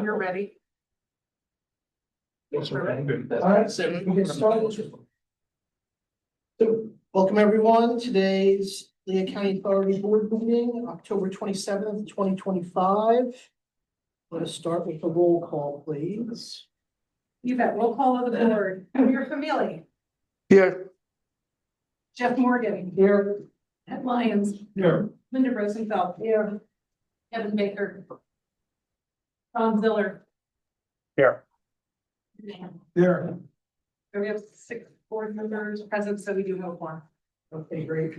You're ready. Yes, sir. All right, so we can start. So, welcome everyone. Today's Lehigh County Authority Board meeting, October 27th, 2025. Let us start with the roll call, please. You bet. Roll call of the board. Amir Famili. Here. Jeff Morgan. Here. Ed Lyons. Here. Linda Rosenfeld. Here. Kevin Baker. Tom Ziller. Here. Here. So we have 6 board members present, so we do have one. Okay, great.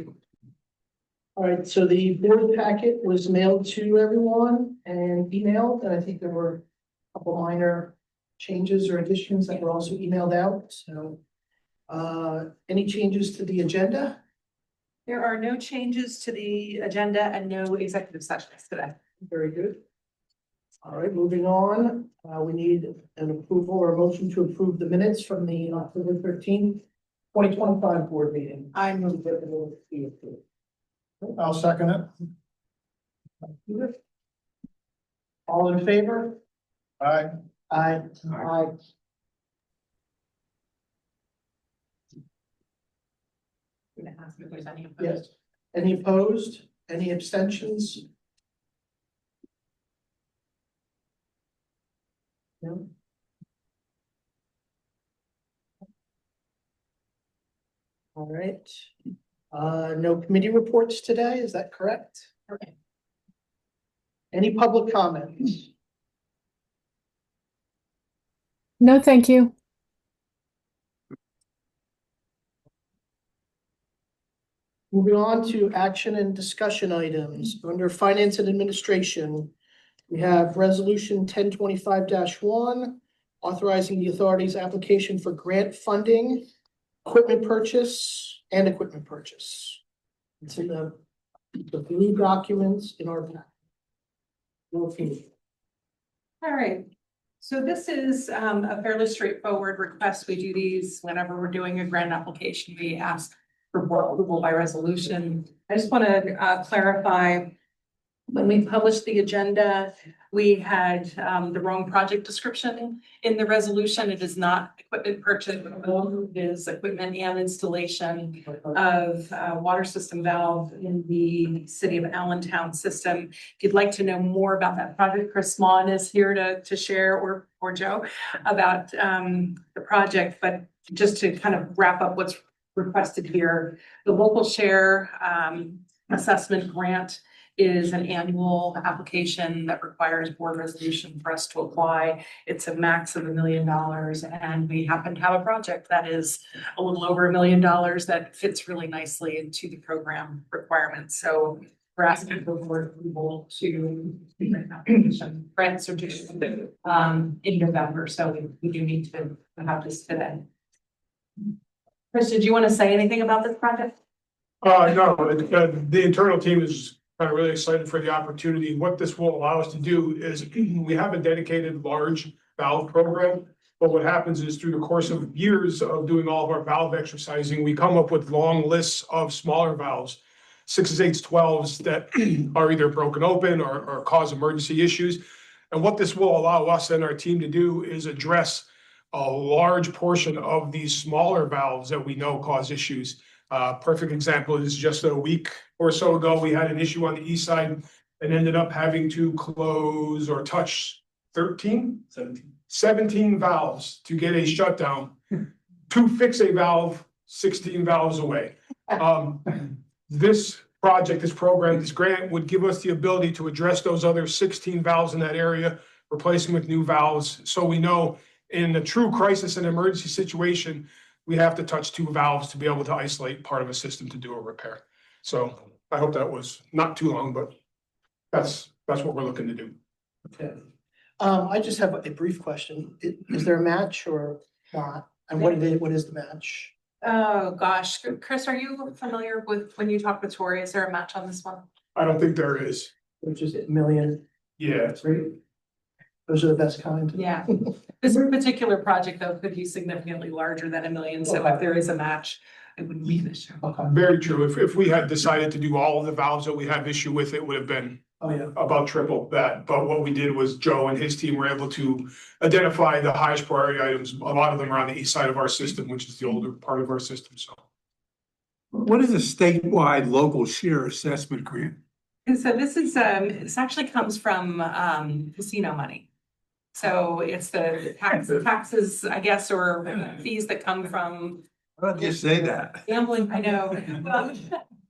All right, so the board packet was mailed to everyone and emailed, and I think there were a couple minor changes or additions that were also emailed out, so. Any changes to the agenda? There are no changes to the agenda and no executive sessions today. Very good. All right, moving on, we need an approval or a motion to approve the minutes from the October 13th, 2025 board meeting. I move that the minutes be approved. I'll second it. All in favor? Aye. Aye. I'm gonna ask if there's any opposed. Yes. Any opposed? Any abstentions? No. All right. No committee reports today, is that correct? Okay. Any public comments? No, thank you. Moving on to action and discussion items. Under Finance and Administration, we have Resolution 1025-1, authorizing the authority's application for grant funding, equipment purchase, and equipment purchase. It's in the blue documents in our packet. All right. So this is a fairly straightforward request. We do these whenever we're doing a grant application. We ask for board approval by resolution. I just want to clarify, when we published the agenda, we had the wrong project description in the resolution. It is not equipment purchase, it is equipment and installation of water system valve in the city of Allentown system. If you'd like to know more about that project, Chris Swan is here to share, or Joe, about the project. But just to kind of wrap up what's requested here, the local share assessment grant is an annual application that requires board resolution for us to apply. It's a max of $1 million, and we happen to have a project that is a little over $1 million that fits really nicely into the program requirements. So we're asking for board approval to make an application. Grants are due in November, so we do need to have this today. Chris, did you want to say anything about this project? No, the internal team is kind of really excited for the opportunity. What this will allow us to do is we have a dedicated large valve program, but what happens is through the course of years of doing all of our valve exercising, we come up with long lists of smaller valves, 6s, 8s, 12s that are either broken open or cause emergency issues. And what this will allow us and our team to do is address a large portion of these smaller valves that we know cause issues. Perfect example is just a week or so ago, we had an issue on the east side and ended up having to close or touch 17 valves to get a shutdown to fix a valve 16 valves away. This project, this program, this grant would give us the ability to address those other 16 valves in that area, replace them with new valves. So we know in a true crisis and emergency situation, we have to touch 2 valves to be able to isolate part of a system to do a repair. So I hope that was not too long, but that's what we're looking to do. Okay. I just have a brief question. Is there a match or not? And what is the match? Oh, gosh. Chris, are you familiar with, when you talk with Tori, is there a match on this one? I don't think there is. Which is $1 million? Yeah. Three? Those are the best kind. Yeah. This particular project, though, could be significantly larger than $1 million. So if there is a match, it wouldn't be an issue. Okay. Very true. If we had decided to do all of the valves that we have issue with, it would have been Oh, yeah. about triple that. But what we did was Joe and his team were able to identify the highest priority items. A lot of them are on the east side of our system, which is the older part of our system, so. What is a statewide local share assessment grant? And so this actually comes from, casino money. So it's the taxes, I guess, or fees that come from Why don't you say that? gambling, I know. Well,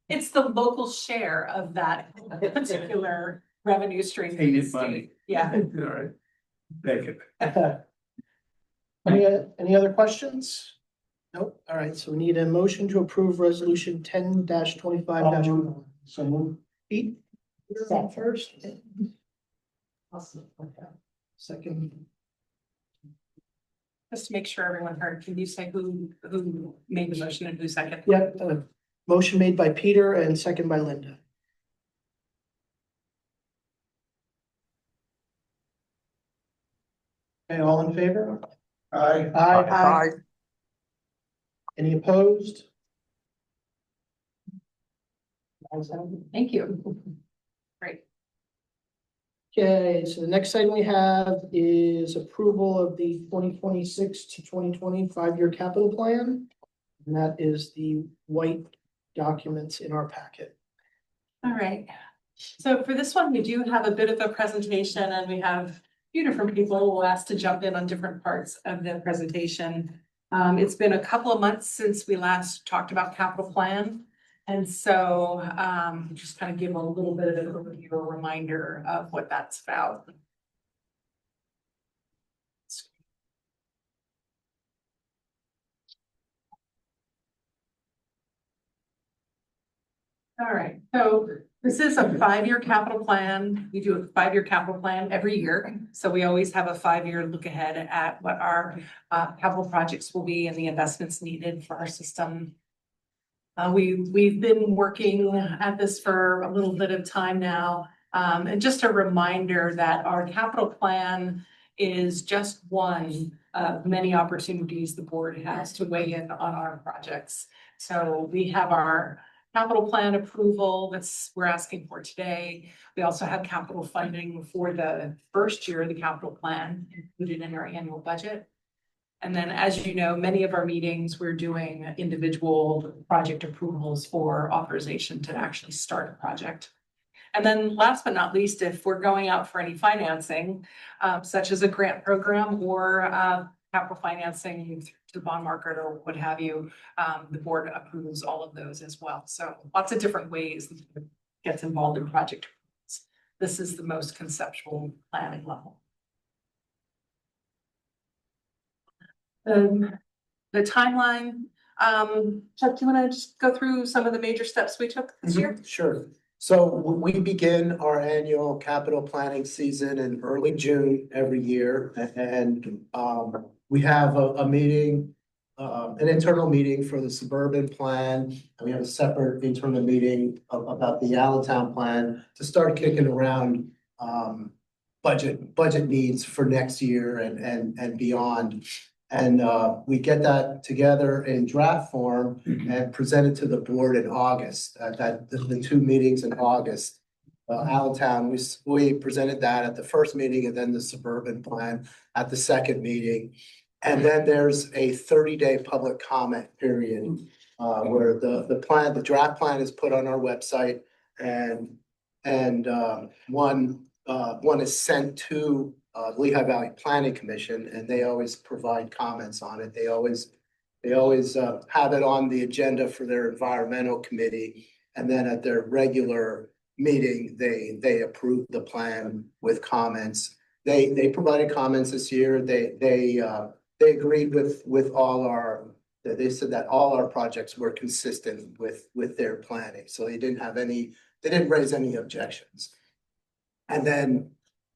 it's the local share of that particular revenue stream. in the Tainted state. money. Yeah. All right. Take it. Any other questions? Nope. All right, so we need a motion to approve resolution 10-25-1. So Pete? You're first. Second. Just to make sure everyone heard, can you say who made the motion and who seconded? Yep, motion made by Peter and second by Linda. Okay, all in favor? Aye. Aye. Any opposed? Thank you. Great. Okay, so the next item we have is approval of the 2026 to 2020 5-year capital plan. And that is the white documents in our packet. All right. So for this one, we do have a bit of a presentation and we have a few different people who will ask to jump in on different parts of the presentation. It's been a couple of months since we last talked about capital plan. And so just kind of give a little bit of an overview, a reminder of what that's about. All right, so this is a 5-year capital plan. We do a 5-year capital plan every year. So we always have a 5-year look ahead at what our capital projects will be and the investments needed for our system. We've been working at this for a little bit of time now. And just a reminder that our capital plan is just one of many opportunities the board has to weigh in on our projects. So we have our capital plan approval we're asking for today. We also have capital funding for the first year of the capital plan included in our annual budget. And then, as you know, many of our meetings, we're doing individual project approvals for authorization to actually start a project. And then last but not least, if we're going out for any financing, such as a grant program or capital financing to the bond market or what have you, the board approves all of those as well. So lots of different ways that gets involved in project approvals. This is the most conceptual planning level. The timeline, Chuck, do you want to just go through some of the major steps we took this year? Sure. So we begin our annual capital planning season in early June every year. And we have a meeting, an internal meeting for the suburban plan. And we have a separate internal meeting about the Allentown plan to start kicking around budget needs for next year and beyond. And we get that together in draft form and present it to the board in August, at the 2 meetings in August. Allentown, we presented that at the first meeting and then the suburban plan at the second meeting. And then there's a 30-day public comment period where the draft plan is put on our website and one is sent to Lehigh Valley Planning Commission, and they always provide comments on it. They always have it on the agenda for their environmental committee. And then at their regular meeting, they approve the plan with comments. They provided comments this year. They agreed with all they said that all our projects were consistent with their planning. So they didn't raise any objections.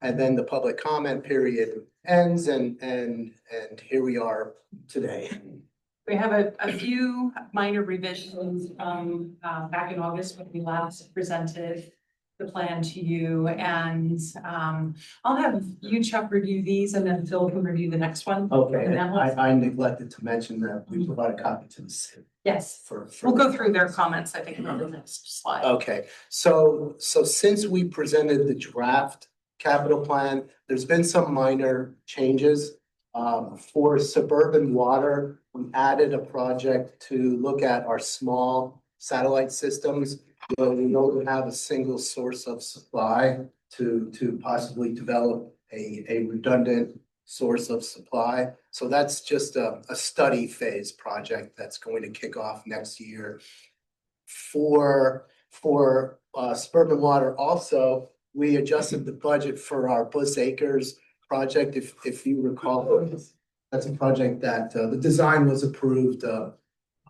And then the public comment period ends and here we are today. We have a few minor revisions back in August when we last presented the plan to you, and I'll have you, Chuck, review these, and then Phil can review the next one. Okay, And and then I neglected to mention that we provide a copy to the city Yes, for. we'll go through their comments, I think, on the next slide. Okay, so since we presented the draft capital plan, there's been some minor changes. For suburban water, we added a project to look at our small satellite systems. Where we don't have a single source of supply to possibly develop a redundant source of supply. So that's just a study phase project that's going to kick off next year. For suburban water also, we adjusted the budget for our Bush Acres project, if you recall. That's a project that the design was approved a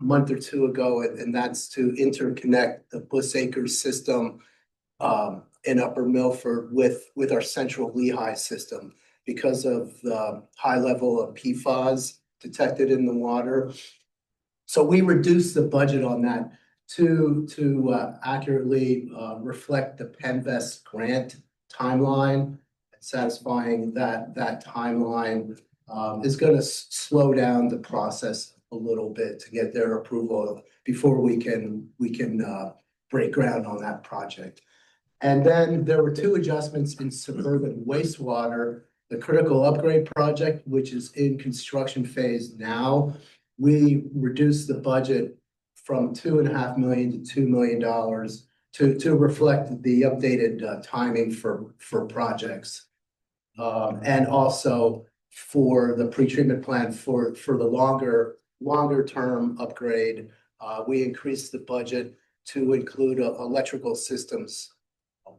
month or two ago, and that's to interconnect the Bush Acres system in Upper Milford with our central Lehigh system because of the high level of PFAS detected in the water. So we reduced the budget on that to accurately reflect the Penvest grant timeline. Satisfying that timeline is gonna slow down the process a little bit to get their approval before we can break ground on that project. And then there were two adjustments in suburban wastewater, the critical upgrade project, which is in construction phase now. We reduced the budget from $2.5 million to $2 million to reflect the updated timing for projects. And also for the pretreatment plant for the longer term upgrade, we increased the budget to include a electrical systems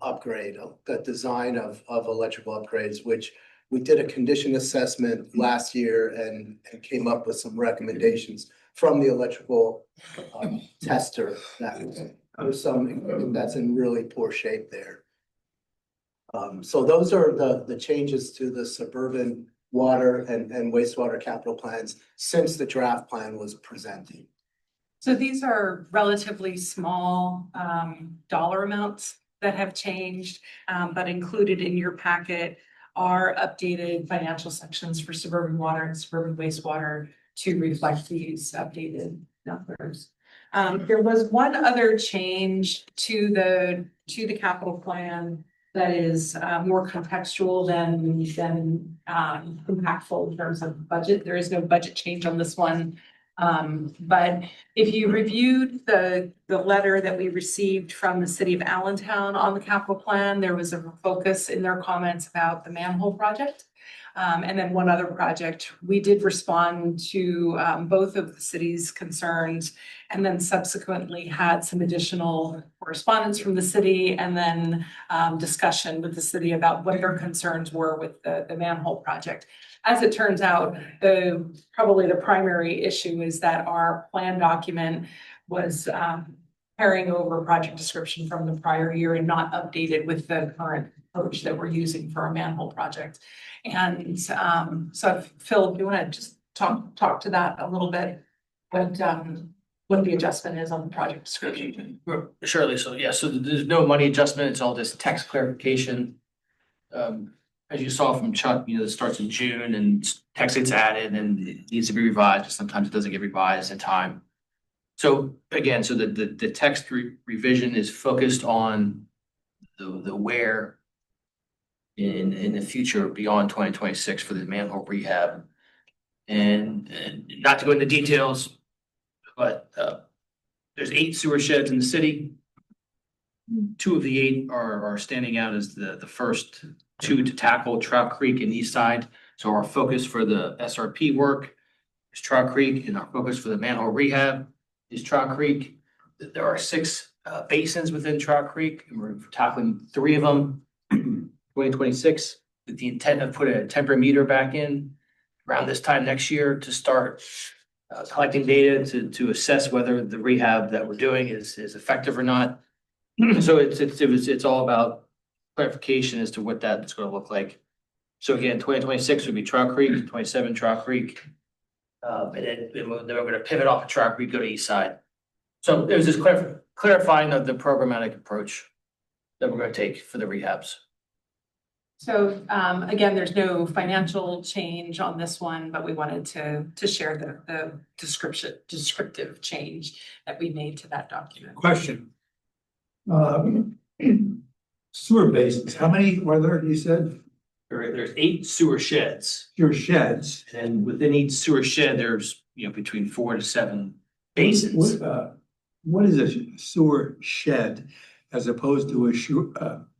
upgrade, the design of electrical upgrades, which we did a condition assessment last year and came up with some recommendations from the electrical tester that there's some that's in really poor shape there. So those are the changes to the suburban water and wastewater capital plans since the draft plan was presented. So these are relatively small dollar amounts that have changed, but included in your packet are updated financial sections for suburban water and suburban wastewater to reflect these updated numbers. There was one other change to the capital plan that is more contextual than impactful in terms of budget. There is no budget change on this one. But if you reviewed the letter that we received from the city of Allentown on the capital plan, there was a focus in their comments about the manhole project. And then one other project, we did respond to both of the city's concerns, and then subsequently had some additional correspondence from the city, and then discussion with the city about what their concerns were with the manhole project. As it turns out, probably the primary issue is that our plan document was carrying over project description from the prior year and not updated with the current approach that we're using for a manhole project. And so Phil, do you want to just talk to that a little bit? What the adjustment is on the project description? Surely, so yeah, so there's no money adjustment, it's all just text clarification. As you saw from Chuck, it starts in June and text gets added and it needs to be revised, but sometimes it doesn't get revised in time. So again, so the text revision is focused on the where in the future beyond 2026 for the manhole rehab. And not to go into details, but there's 8 sewer sheds in the city. 2 of the 8 are standing out as the first 2 to tackle Trout Creek and East Side. So our focus for the SRP work is Trout Creek, and our focus for the manhole rehab is Trout Creek. There are 6 basins within Trout Creek, and we're tackling 3 of them. 2026, with the intent of putting a temporary meter back in around this time next year to start collecting data to assess whether the rehab that we're doing is effective or not. So it's all about clarification as to what that's going to look like. So again, 2026 would be Trout Creek, 27 Trout Creek, and then we're going to pivot off of Trout Creek, go to East Side. So there's this clarifying of the programmatic approach. that we're gonna take for the rehabs. So, again, there's no financial change on this one, but we wanted to share the descriptive change that we made to that document. Question. Sewer basins, how many were there, you said? There's 8 sewer sheds, Your sheds. and within each sewer shed, there's, between 4 to 7 basins. What is a sewer shed as opposed to a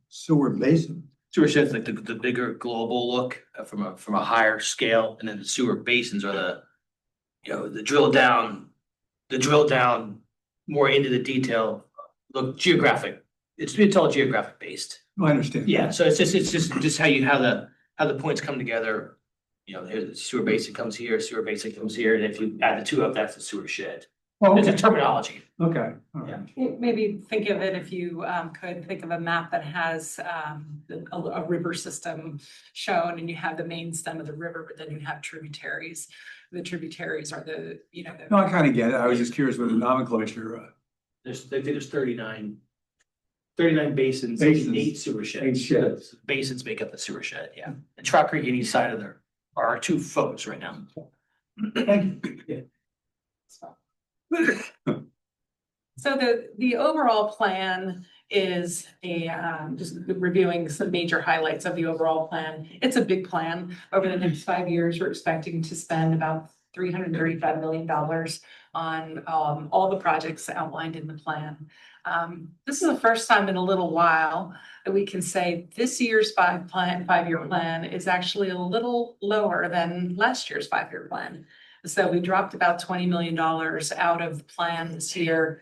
sewer basin? Sewer sheds like the bigger global look from a higher scale, and then the sewer basins are the drill down more into the detail, look geographic. It's all geographic based. I understand. Yeah, so it's just how the points come together. Here's the sewer basin comes here, sewer basin comes here, and if you add the two up, that's the sewer shed. Oh, It's a okay, terminology. okay. All right. Maybe think of it, if you could think of a map that has a river system shown, and you have the main stem of the river, but then you have tributaries. The tributaries are No, I kind of get it. I was just curious with the nomenclature. There's 39 basins, Basins. 8 sewer sheds. 8 sheds. Basins make up the sewer shed, yeah. And Trout Creek on each side of there are our 2 focus right now. So the overall plan is just reviewing some major highlights of the overall plan. It's a big plan. Over the next 5 years, we're expecting to spend about $335 million on all the projects outlined in the plan. This is the first time in a little while that we can say this year's 5-year plan is actually a little lower than last year's 5-year plan. So we dropped about $20 million out of the plan this year.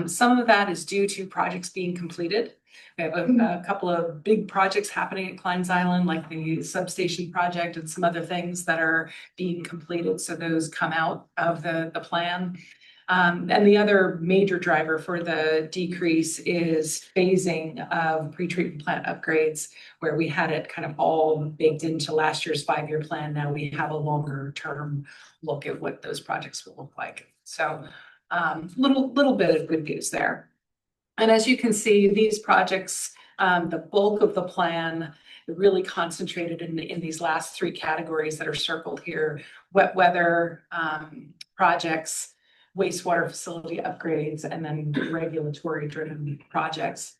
Some of that is due to projects being completed. We have a couple of big projects happening at Kleins Island, like the substation project and some other things that are being completed. So those come out of the plan. And the other major driver for the decrease is phasing of pretreatment plant upgrades, where we had it kind of all baked into last year's 5-year plan. Now we have a longer term look at what those projects will look like. So little bit of good news there. And as you can see, these projects, the bulk of the plan really concentrated in these last 3 categories that are circled here: wet weather projects, wastewater facility upgrades, and then regulatory driven projects.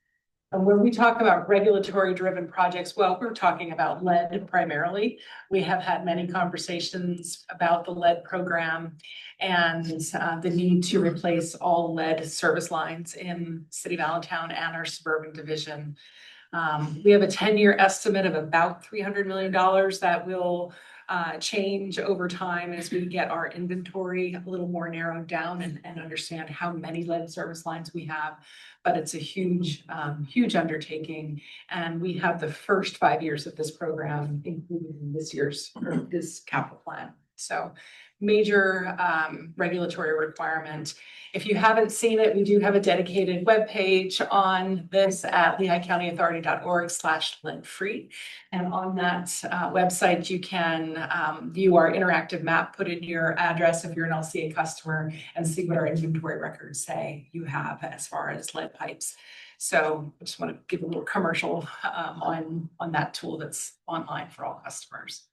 And when we talk about regulatory driven projects, well, we're talking about lead primarily. We have had many conversations about the lead program and the need to replace all lead service lines in City of Allentown and our suburban division. We have a 10-year estimate of about $300 million that will change over time as we get our inventory a little more narrowed down and understand how many lead service lines we have. But it's a huge undertaking, and we have the first 5 years of this program included in this capital plan. So major regulatory requirement. If you haven't seen it, we do have a dedicated webpage on this at lehighcountyauthority.org/lead-free. And on that website, you can view our interactive map, put in your address if you're an LCA customer, and see what our inventory records say you have as far as lead pipes. So I just want to give a little commercial on that tool that's online for all customers.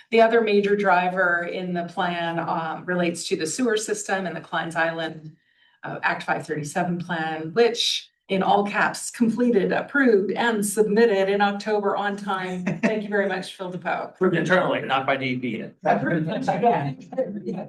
The other major driver in the plan relates to the sewer system and the Kleins Island Act 537 plan, which in all caps completed, approved, and submitted in October on time. Thank you very much, Phil DePoe. Approved internally, not by DEP.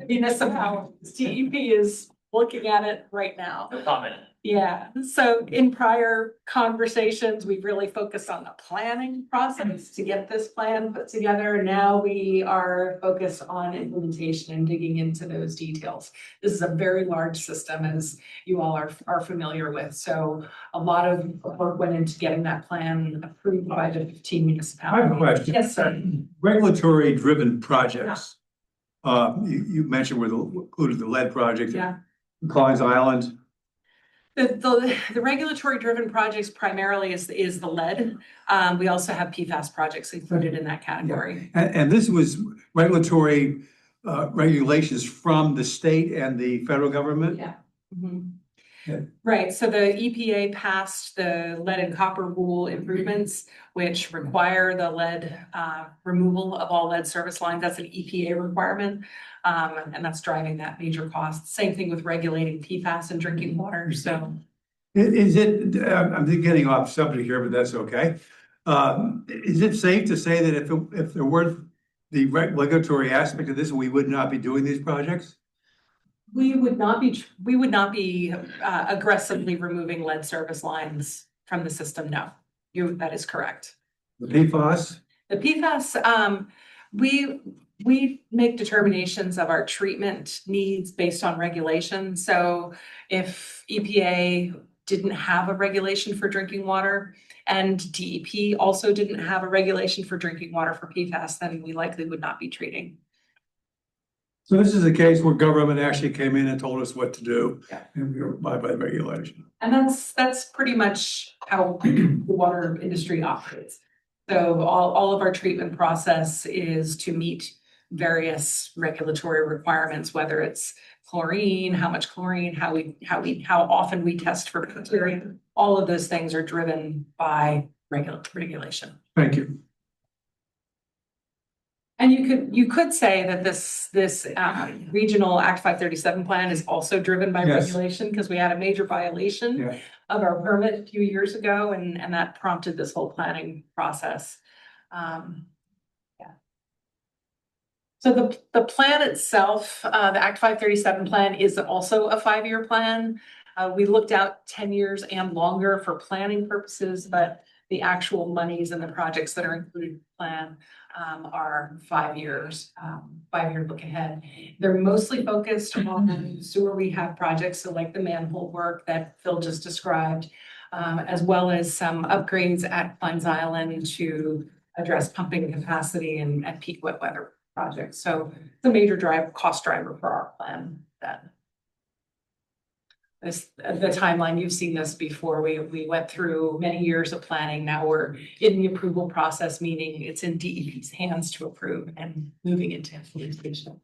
Municipalities, DEP is looking at it right now. No comment. Yeah, so in prior conversations, we've really focused on the planning process to get this plan put together. Now we are focused on implementation and digging into those details. This is a very large system, as you all are familiar with. So a lot of work went into getting that plan approved by the 15 I municipalities. have a question. Yes, sir. Regulatory driven projects. You mentioned where included the lead project. Yeah. Kleins Island. The regulatory driven projects primarily is the lead. We also have PFAS projects included in that category. And this was regulatory regulations from the state and the federal government? Yeah. Mhm. Right, so the EPA passed the lead and copper rule improvements, which require the lead removal of all lead service lines. That's an EPA requirement. And that's driving that major cost. Same thing with regulating PFAS in drinking water, so. Is it, I'm getting off subject here, but that's okay. Is it safe to say that if there weren't the regulatory aspect of this, we would not be doing these projects? We would not be aggressively removing lead service lines from the system, no. That is correct. The PFAS? The PFAS, we make determinations of our treatment needs based on regulation. So if EPA didn't have a regulation for drinking water and DEP also didn't have a regulation for drinking water for PFAS, then we likely would not be treating. So this is a case where government actually came in and told us what to do. Yeah. And we abide by the regulation. And that's pretty much how the water industry operates. So all of our treatment process is to meet various regulatory requirements, whether it's chlorine, how much chlorine, how often we test for bacteria. All of those things are driven by regulation. Thank you. And you could say that this regional Act 537 plan is also driven by Yes. regulation, because we had a major violation Yeah. of our permit a few years ago, and that prompted this whole planning process. Yeah. So the plan itself, the Act 537 plan is also a 5-year plan. We looked out 10 years and longer for planning purposes, but the actual monies and the projects that are included in the plan are 5 years, 5-year look ahead. They're mostly focused on sewer rehab projects, so like the manhole work that Phil just described, as well as some upgrades at Klein's Island to address pumping capacity and peak wet weather projects. So it's a major cost driver for our plan. The timeline, you've seen this before. We went through many years of planning. Now we're in the approval process, meaning it's in DEP's hands to approve and moving into implementation.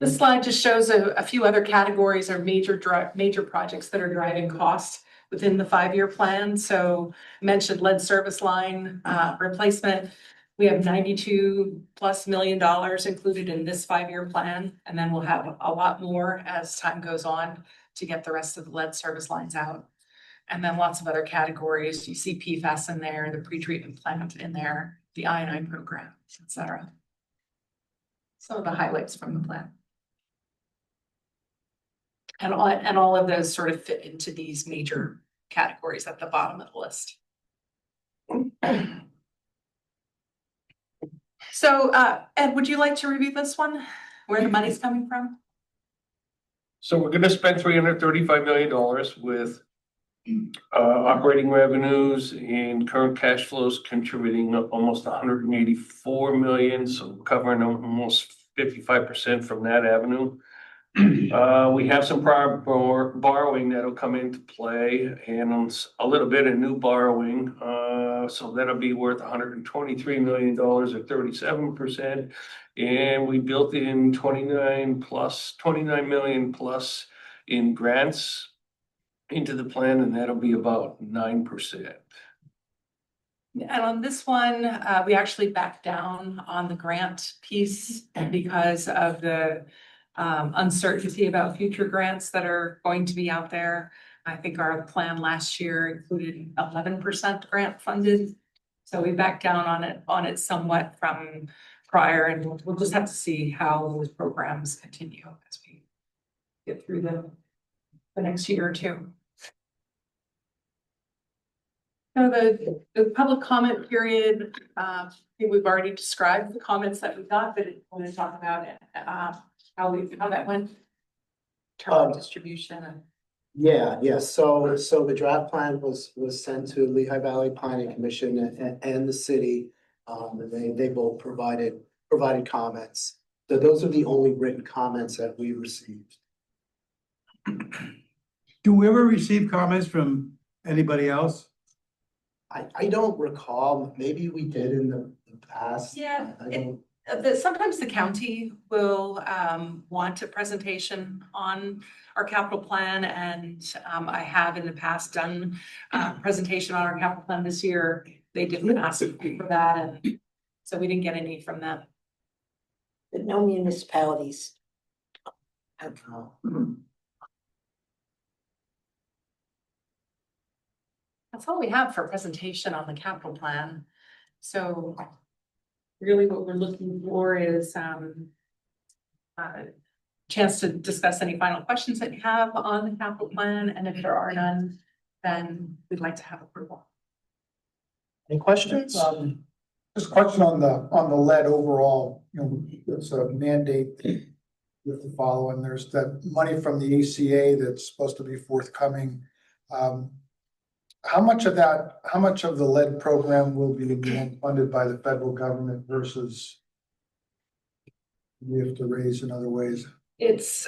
This slide just shows a few other categories or major projects that are driving costs within the 5-year plan. So I mentioned lead service line replacement. We have $92+ million included in this 5-year plan, and then we'll have a lot more as time goes on to get the rest of the lead service lines out. And then lots of other categories. You see PFAS in there, the pretreatment plant in there, the I&I program, etc. Some of the highlights from the plan. And all of those sort of fit into these major categories at the bottom of the list. So, Ed, would you like to review this one? Where the money's coming from? So we're gonna spend $335 million with operating revenues and current cash flows contributing almost 184 million, so covering almost 55% from that avenue. We have some prior borrowing that'll come into play and a little bit of new borrowing. So that'll be worth $123 million or 37%. And we built in 29 million plus in grants into the plan, and that'll be about 9%. And on this one, we actually backed down on the grant piece because of the uncertainty about future grants that are going to be out there. I think our plan last year included 11% grant funded. So we backed down on it somewhat from prior, and we'll just have to see how those programs continue as we get through the next year or two. So the public comment period, I think we've already described the comments that we got, but I want to talk about it, how that went. Term distribution. Yeah. So the draft plan was sent to Lehigh Valley Planning Commission and the city. And they both provided comments. So those are the only written comments that we received. Do we ever receive comments from anybody else? I don't recall. Maybe we did in the past. Yeah, I don't. Sometimes the county will want a presentation on our capital plan, and I have in the past done a presentation on our capital plan this year. They didn't ask for that, and so we didn't get any from them. But no municipalities. That's all we have for presentation on the capital plan. So really what we're looking for is chance to discuss any final questions that you have on the capital plan, and if there are none, then we'd like to have approval. Any questions? Just a question on the lead overall, you know, it's a mandate with the following, there's that money from the ACA that's supposed to be forthcoming. How much of the lead program will be funded by the federal government versus we have to raise in other ways? It's,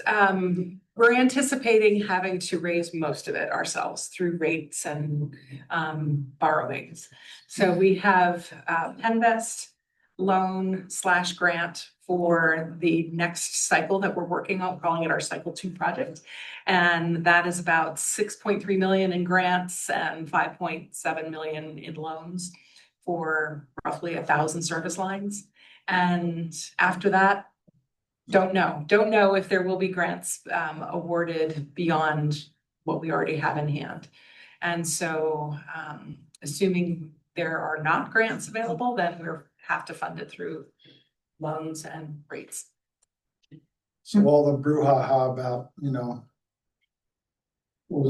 we're anticipating having to raise most of it ourselves through rates and borrowings. So we have Penvest loan / grant for the next cycle that we're working on, calling it our cycle 2 project. And that is about 6.3 million in grants and 5.7 million in loans for roughly 1,000 service lines. And after that, don't know if there will be grants awarded beyond what we already have in hand. And so assuming there are not grants available, then we'll have to fund it through loans and rates. So all the brouhaha about, you know,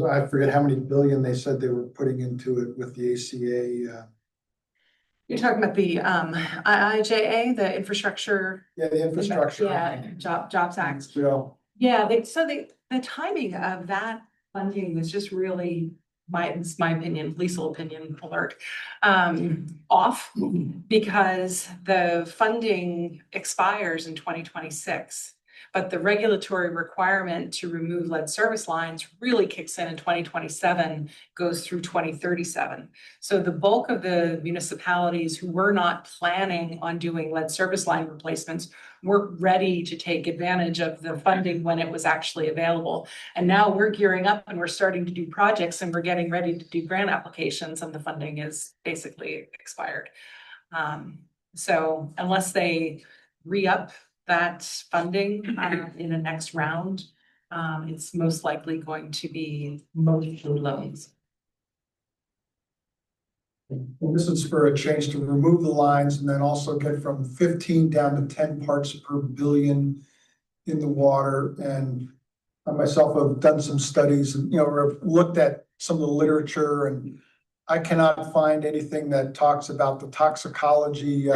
I forget how many billion they said they were putting into it with the ACA. You're talking about the IIJA, the infrastructure. Yeah, the infrastructure. Yeah, Jobs Act. So, Yeah, the timing of that funding was just really, it's my opinion, legal opinion alert, off, because the funding expires in 2026. But the regulatory requirement to remove lead service lines really kicks in 2027, goes through 2037. So the bulk of the municipalities who were not planning on doing lead service line replacements were ready to take advantage of the funding when it was actually available. And now we're gearing up and we're starting to do projects and we're getting ready to do grant applications, and the funding is basically expired. So unless they re-up that funding in the next round, it's most likely going to be mostly loans. well, this is for a change to remove the lines and then also get from 15 down to 10 parts per billion in the water. And I myself have done some studies and, you know, or looked at some of the literature, and I cannot find anything that talks about the toxicology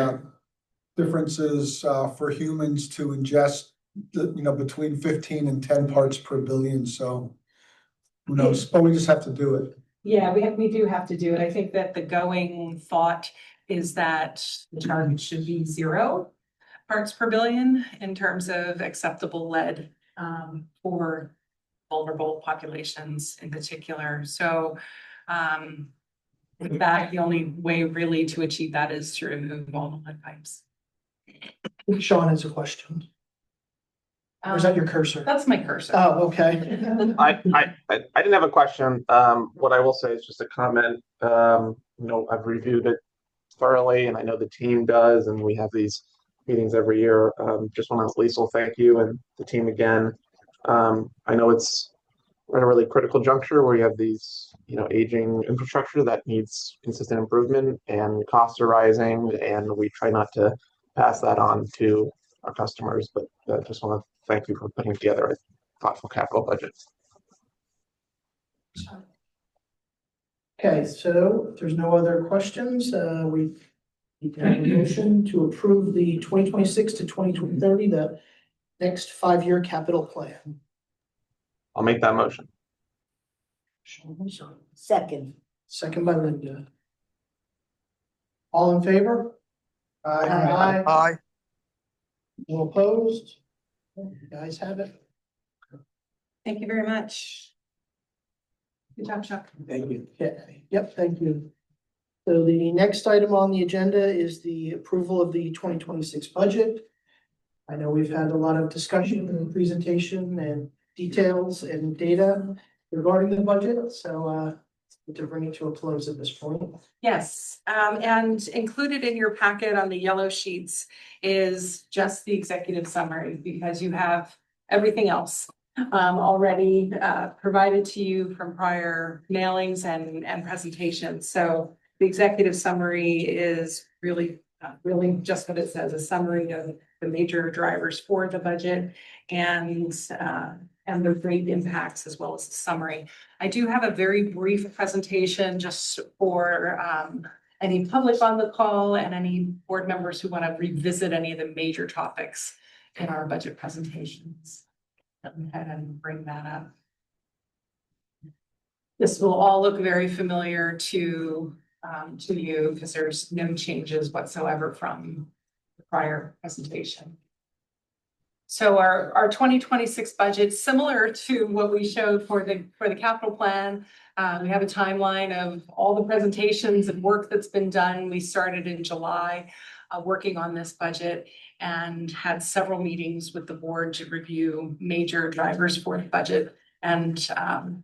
differences for humans to ingest, you know, between 15 and 10 parts per billion. So who knows? But we just have to do it. Yeah, we do have to do it. I think that the going thought is that the target should be 0 parts per billion in terms of acceptable lead for vulnerable populations in particular. So with that, the only way really to achieve that is to remove all the lead pipes. Sean has a question. Or is that your cursor? That's my cursor. Oh, okay. I didn't have a question. What I will say is just a comment. You know, I've reviewed it thoroughly, and I know the team does, and we have these meetings every year. Just want to Liesl, thank you and the team again. I know we're at a really critical juncture where you have these, you know, aging infrastructure that needs consistent improvement, and costs are rising, and we try not to pass that on to our customers. But just want to thank you for putting together a thoughtful capital budget. Okay, so if there's no other questions, we need to have a motion to approve the 2026 to 2030, the next 5-year capital plan. I'll make that motion. Second. Second by Linda. All in favor? Aye. Aye. No opposed? You guys have it. Thank you very much. Good job, Chuck. Thank you. Okay, yep, thank you. So the next item on the agenda is the approval of the 2026 budget. I know we've had a lot of discussion and presentation and details and data regarding the budget, so to bring it to a close at this point. Yes, and included in your packet on the yellow sheets is just the executive summary, because you have everything else already provided to you from prior mailings and presentations. So the executive summary is really just what it says, a summary of the major drivers for the budget and the rate impacts, as well as the summary. I do have a very brief presentation just for any public on the call and any board members who want to revisit any of the major topics in our budget presentations. Let me go ahead and bring that up. This will all look very familiar to you, because there's no changes whatsoever from the prior presentation. So our 2026 budget, similar to what we showed for the capital plan. We have a timeline of all the presentations and work that's been done. We started in July working on this budget and had several meetings with the board to review major drivers for the budget and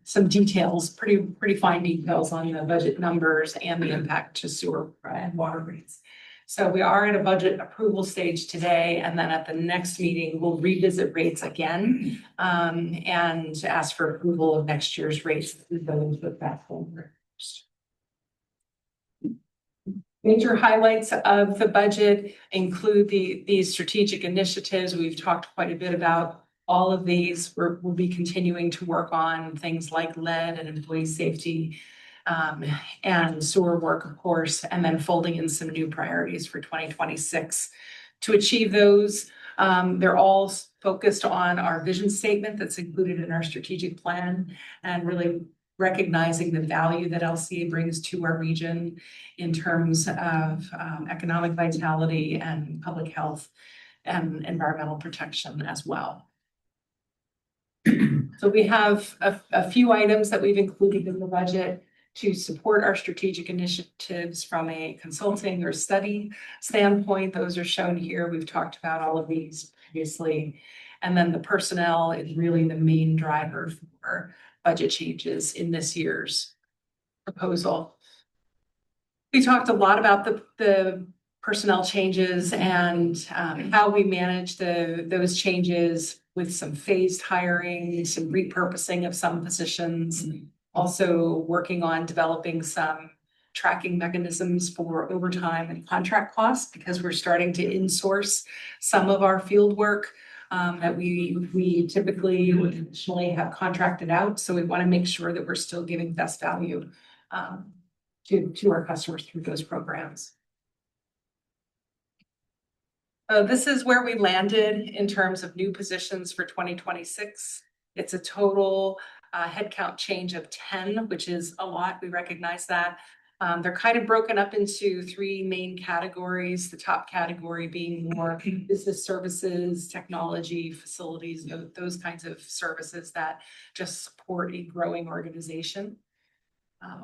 some details, pretty fine details on the budget numbers and the impact to sewer and water rates. So we are at a budget approval stage today, and then at the next meeting, we'll revisit rates again and ask for approval of next year's rates. Major highlights of the budget include these strategic initiatives. We've talked quite a bit about all of these. We'll be continuing to work on things like lead and employee safety, and sewer work, of course, and then folding in some new priorities for 2026. To achieve those, they're all focused on our vision statement that's included in our strategic plan, and really recognizing the value that LCA brings to our region in terms of economic vitality and public health and environmental protection as well. So we have a few items that we've included in the budget to support our strategic initiatives from a consulting or study standpoint. Those are shown here. We've talked about all of these previously. And then the personnel is really the main driver for budget changes in this year's proposal. We talked a lot about the personnel changes and how we manage those changes with some phased hiring, some repurposing of some positions. Also working on developing some tracking mechanisms for overtime and contract costs, because we're starting to insource some of our field work that we typically would traditionally have contracted out. So we want to make sure that we're still giving best value to our customers through those programs. This is where we landed in terms of new positions for 2026. It's a total headcount change of 10, which is a lot. We recognize that. They're kind of broken up into three main categories. The top category being more business services, technology, facilities, those kinds of services that just support a growing organization.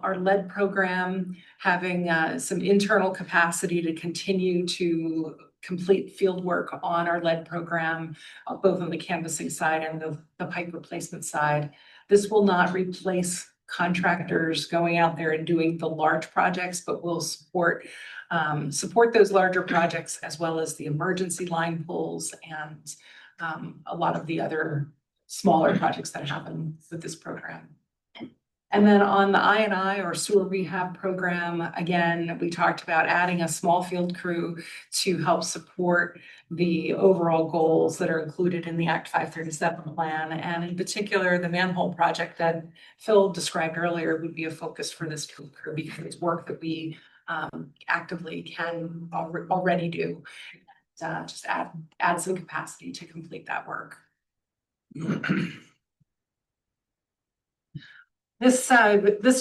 Our lead program having some internal capacity to continue to complete field work on our lead program, both on the canvassing side and the pipe replacement side. This will not replace contractors going out there and doing the large projects, but will support those larger projects, as well as the emergency line pulls and a lot of the other smaller projects that happen with this program. And then on the I&I or sewer rehab program, again, we talked about adding a small field crew to help support the overall goals that are included in the Act 537 plan. And in particular, the manhole project that Phil described earlier would be a focus for this field crew, because it's work that we actively can already do. Just add some capacity to complete that work. This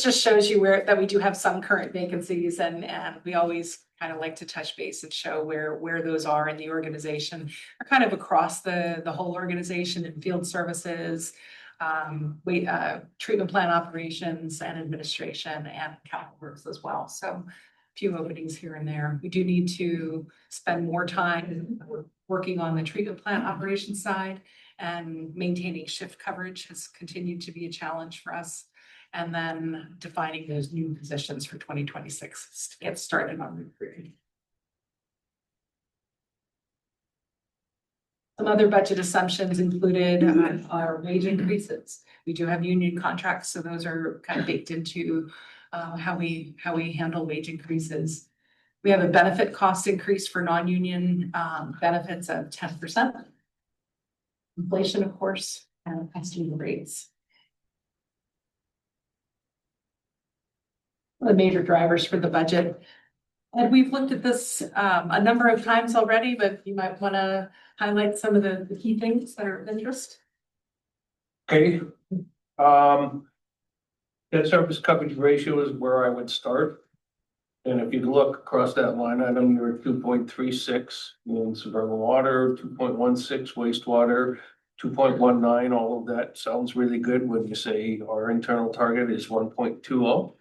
just shows you that we do have some current vacancies, and we always kind of like to touch base and show where those are in the organization. Are kind of across the whole organization in field services, treatment plant operations and administration, and capital works as well. So few openings here and there. We do need to spend more time working on the treatment plant operations side, and maintaining shift coverage has continued to be a challenge for us. And then defining those new positions for 2026 to get started on recruiting. Some other budget assumptions included our wage increases. We do have union contracts, so those are kind of baked into how we handle wage increases. We have a benefit cost increase for non-union benefits of 10%. Inflation, of course, and customer rates. The major drivers for the budget. And we've looked at this a number of times already, but you might want to highlight some of the key things that are of interest. Okay. Debt service coverage ratio is where I would start. And if you look across that line item, you're at 2.36 in suburban water, 2.16 wastewater, 2.19. All of that sounds really good when you say our internal target is 1.20.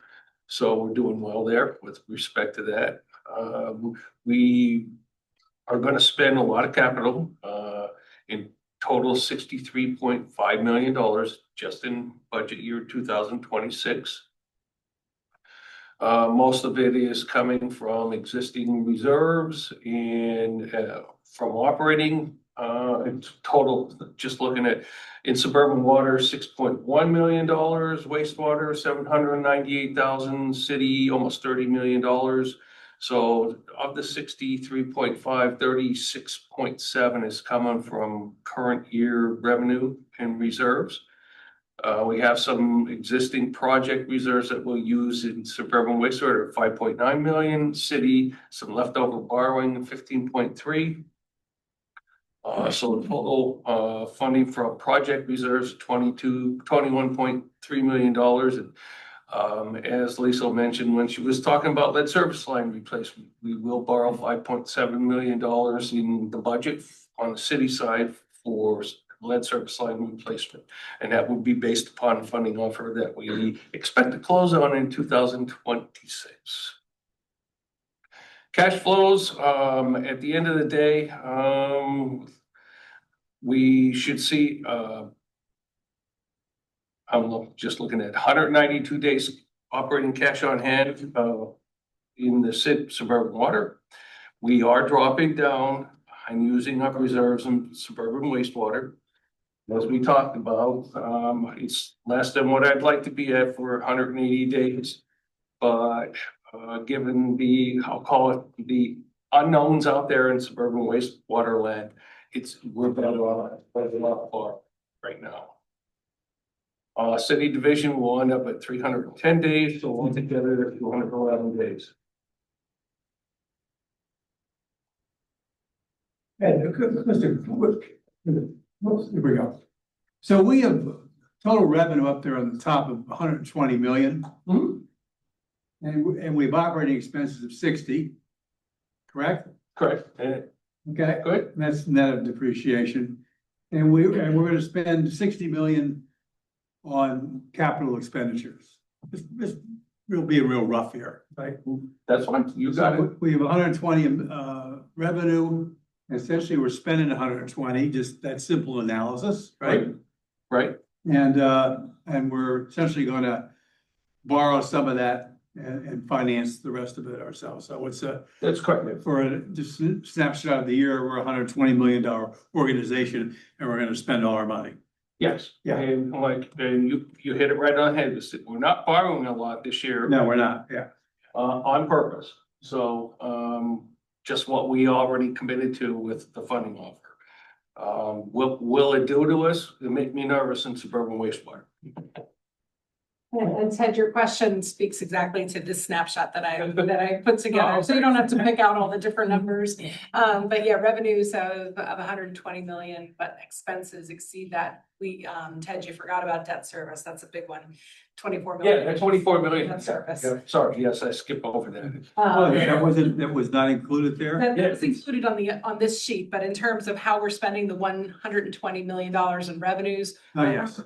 So we're doing well there with respect to that. We are going to spend a lot of capital, in total $63.5 million just in budget year 2026. Most of it is coming from existing reserves and from operating. It's total, just looking at in suburban water, $6.1 million, wastewater, $798,000, city, almost $30 million. So of the 63.5, 36.7 is coming from current year revenue and reserves. We have some existing project reserves that we'll use in suburban wastewater, 5.9 million, city, some leftover borrowing, 15.3. So the total funding from project reserves, $21.3 million. And as Lisa mentioned, when she was talking about lead service line replacement, we will borrow $5.7 million in the budget on the city side for lead service line replacement. And that will be based upon funding offer that we expect to close on in 2026. Cash flows, at the end of the day, we should see, I'm just looking at 192 days operating cash on hand in the suburban water. We are dropping down and using up reserves in suburban wastewater. As we talked about, it's less than what I'd like to be at for 180 days. But given I'll call it the unknowns out there in suburban wastewater land, we're better off far right now. City division will end up at 310 days, so altogether 211 days. And Mr. Here we go. So we have total revenue up there on the top of 120 million. Mm-hmm. And we have operating expenses of 60, correct? Correct. Okay, Good. that's net of depreciation. And we're going to spend 60 million on capital expenditures. This will be a real rough year, right? That's fine. You got it. We have 120 revenue. Essentially, we're spending 120, just that simple analysis, right? Right. And we're essentially going to borrow some of that and finance the rest of it ourselves. So it's that's correct. For just a snapshot of the year, we're a $120 million organization, and we're going to spend all our money. Yes. Yeah. And you hit it right on the head. We're not borrowing a lot this year. No, we're not. Yeah. On purpose. So just what we already committed to with the funding offer. Will it do to us? It make me nervous in suburban wastewater. And Ted, your question speaks exactly to this snapshot that I put together, so you don't have to pick out all the different numbers. But yeah, revenues of 120 million, but expenses exceed that. Ted, you forgot about debt service. That's a big one. 24 million. Yeah, 24 million. Debt service. Yeah, sorry, yes, I skipped over that. That was not included there? That's included on this sheet, but in terms of how we're spending the $120 million in revenues. Oh, yes.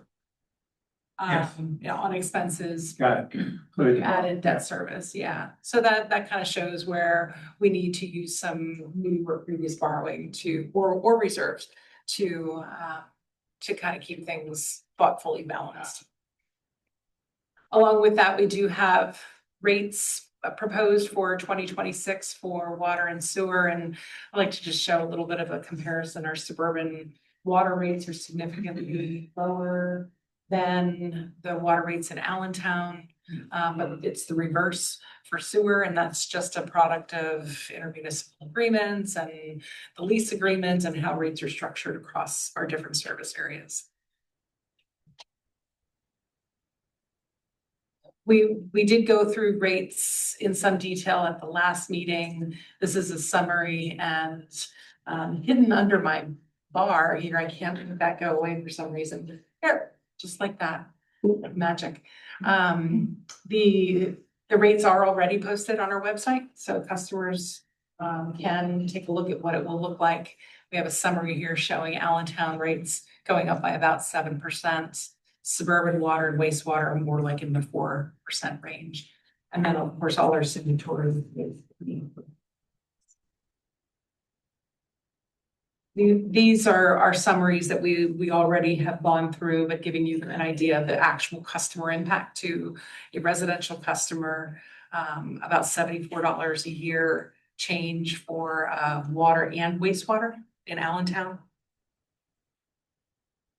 Yes. on expenses. Got it. We added debt service, yeah. So that kind of shows where we need to use some new or previous borrowing or reserves to kind of keep things thoughtfully balanced. Along with that, we do have rates proposed for 2026 for water and sewer. And I'd like to just show a little bit of a comparison. Our suburban water rates are significantly lower than the water rates in Allentown. But it's the reverse for sewer, and that's just a product of intermunicipal agreements and the lease agreements and how rates are structured across our different service areas. We did go through rates in some detail at the last meeting. This is a summary, and hidden under my bar here, I can't let that go away for some reason. Here, just like that, magic. The rates are already posted on our website, so customers can take a look at what it will look like. We have a summary here showing Allentown rates going up by about 7%. Suburban water and wastewater are more like in the 4% range. And then of course, all our signatories. These are our summaries that we already have gone through, but giving you an idea of the actual customer impact to a residential customer, about $74 a year change for water and wastewater in Allentown.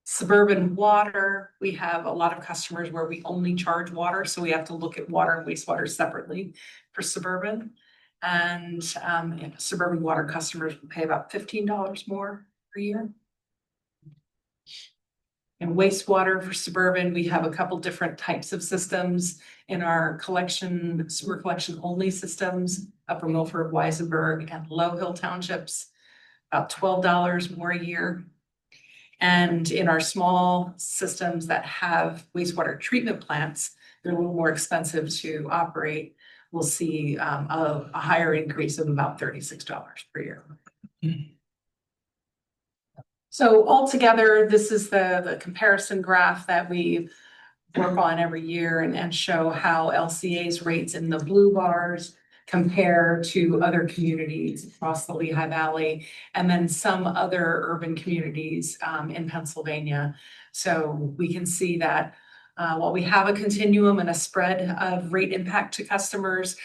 Suburban water, we have a lot of customers where we only charge water, so we have to look at water and wastewater separately for suburban. And suburban water customers will pay about $15 more per year. And wastewater for suburban, we have a couple different types of systems in our collection, sewer collection only systems, Upper Milford, Weisenberg, and Low Hill townships, about $12 more a year. And in our small systems that have wastewater treatment plants, they're a little more expensive to operate. We'll see a higher increase of about $36 per year. So altogether, this is the comparison graph that we work on every year and show how LCA's rates in the blue bars compare to other communities across the Lehigh Valley, and then some other urban communities in Pennsylvania. So we can see that while we have a continuum and a spread of rate impact to customers,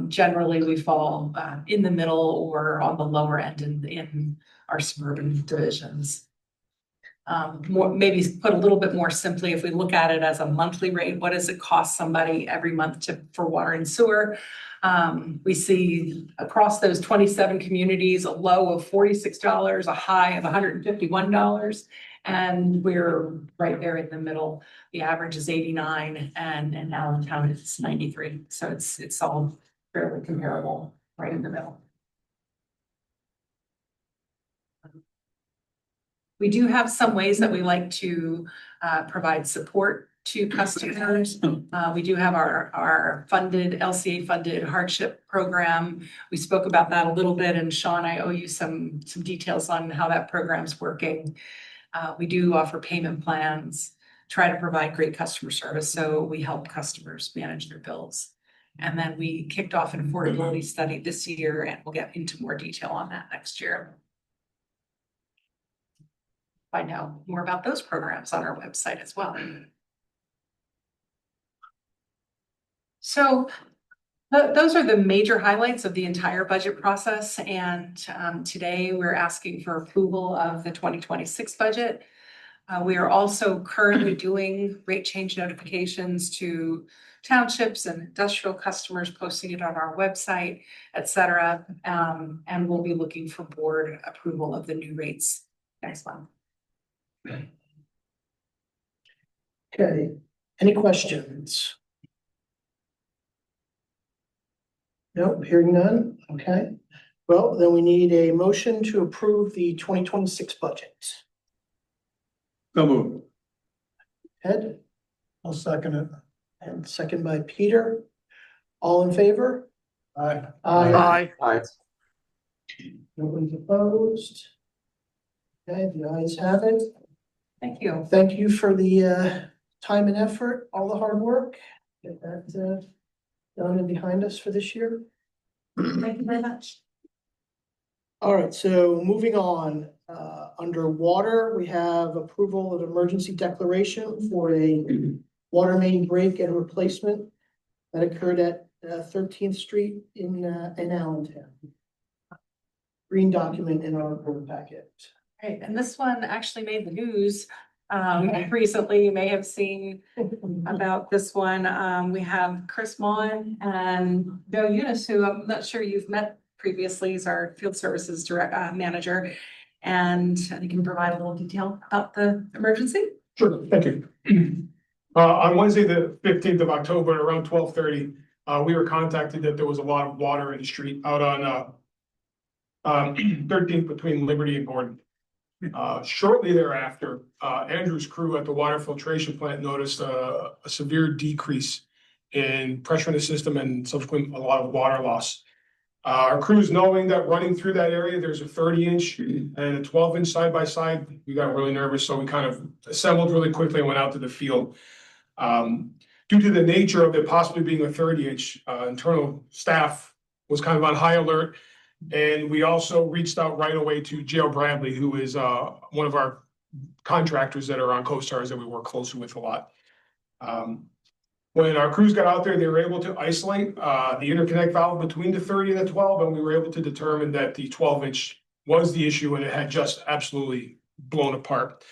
generally we fall in the middle or on the lower end in our suburban divisions. Maybe put a little bit more simply, if we look at it as a monthly rate, what does it cost somebody every month for water and sewer? We see across those 27 communities, a low of $46, a high of $151, and we're right there in the middle. The average is 89, and in Allentown it's 93. So it's all fairly comparable, right in the middle. We do have some ways that we like to provide support to customers. We do have our funded, LCA funded hardship program. We spoke about that a little bit, and Sean, I owe you some details on how that program's working. We do offer payment plans, try to provide great customer service, so we help customers manage their bills. And then we kicked off an affordability study this year, and we'll get into more detail on that next year. Find out more about those programs on our website as well. So those are the major highlights of the entire budget process. And today we're asking for approval of the 2026 budget. We are also currently doing rate change notifications to townships and industrial customers, posting it on our website, et cetera. And we'll be looking for board approval of the new rates next month. Okay, any questions? Nope, hearing none. Okay. Well, then we need a motion to approve the 2026 budget. So moved. Ed, I'll second it. and second by Peter. All in favor? Aye. Aye. Aye. Nobody's opposed. Okay, the ayes have it. Thank you. Thank you for the time and effort, all the hard work, get that done and behind us for this year. Thank you very much. All right, so moving on, under water, we have approval of emergency declaration for a water main break and replacement that occurred at 13th Street in Allentown. Green document in our board packet. Right, and this one actually made the news recently. You may have seen about this one. We have Chris Mon and Joe Eunice, who I'm not sure you've met previously, is our field services manager. And he can provide a little detail about the emergency. Sure, thank you. On Wednesday, the 15th of October, at around 12:30, we were contacted that there was a lot of water in the street out on 13th between Liberty and Gordon. Shortly thereafter, Andrew's crew at the water filtration plant noticed a severe decrease in pressure in the system and subsequent a lot of water loss. Our crews, knowing that running through that area, there's a 30-inch and a 12-inch side by side, we got really nervous, so we kind of assembled really quickly and went out to the field. Due to the nature of it possibly being a 30-inch, internal staff was kind of on high alert. And we also reached out right away to J.L. Bradley, who is one of our contractors that are on CoStars that we work closely with a lot. When our crews got out there, they were able to isolate the interconnect valve between the 30 and the 12, and we were able to determine that the 12-inch was the issue and it had just absolutely blown apart.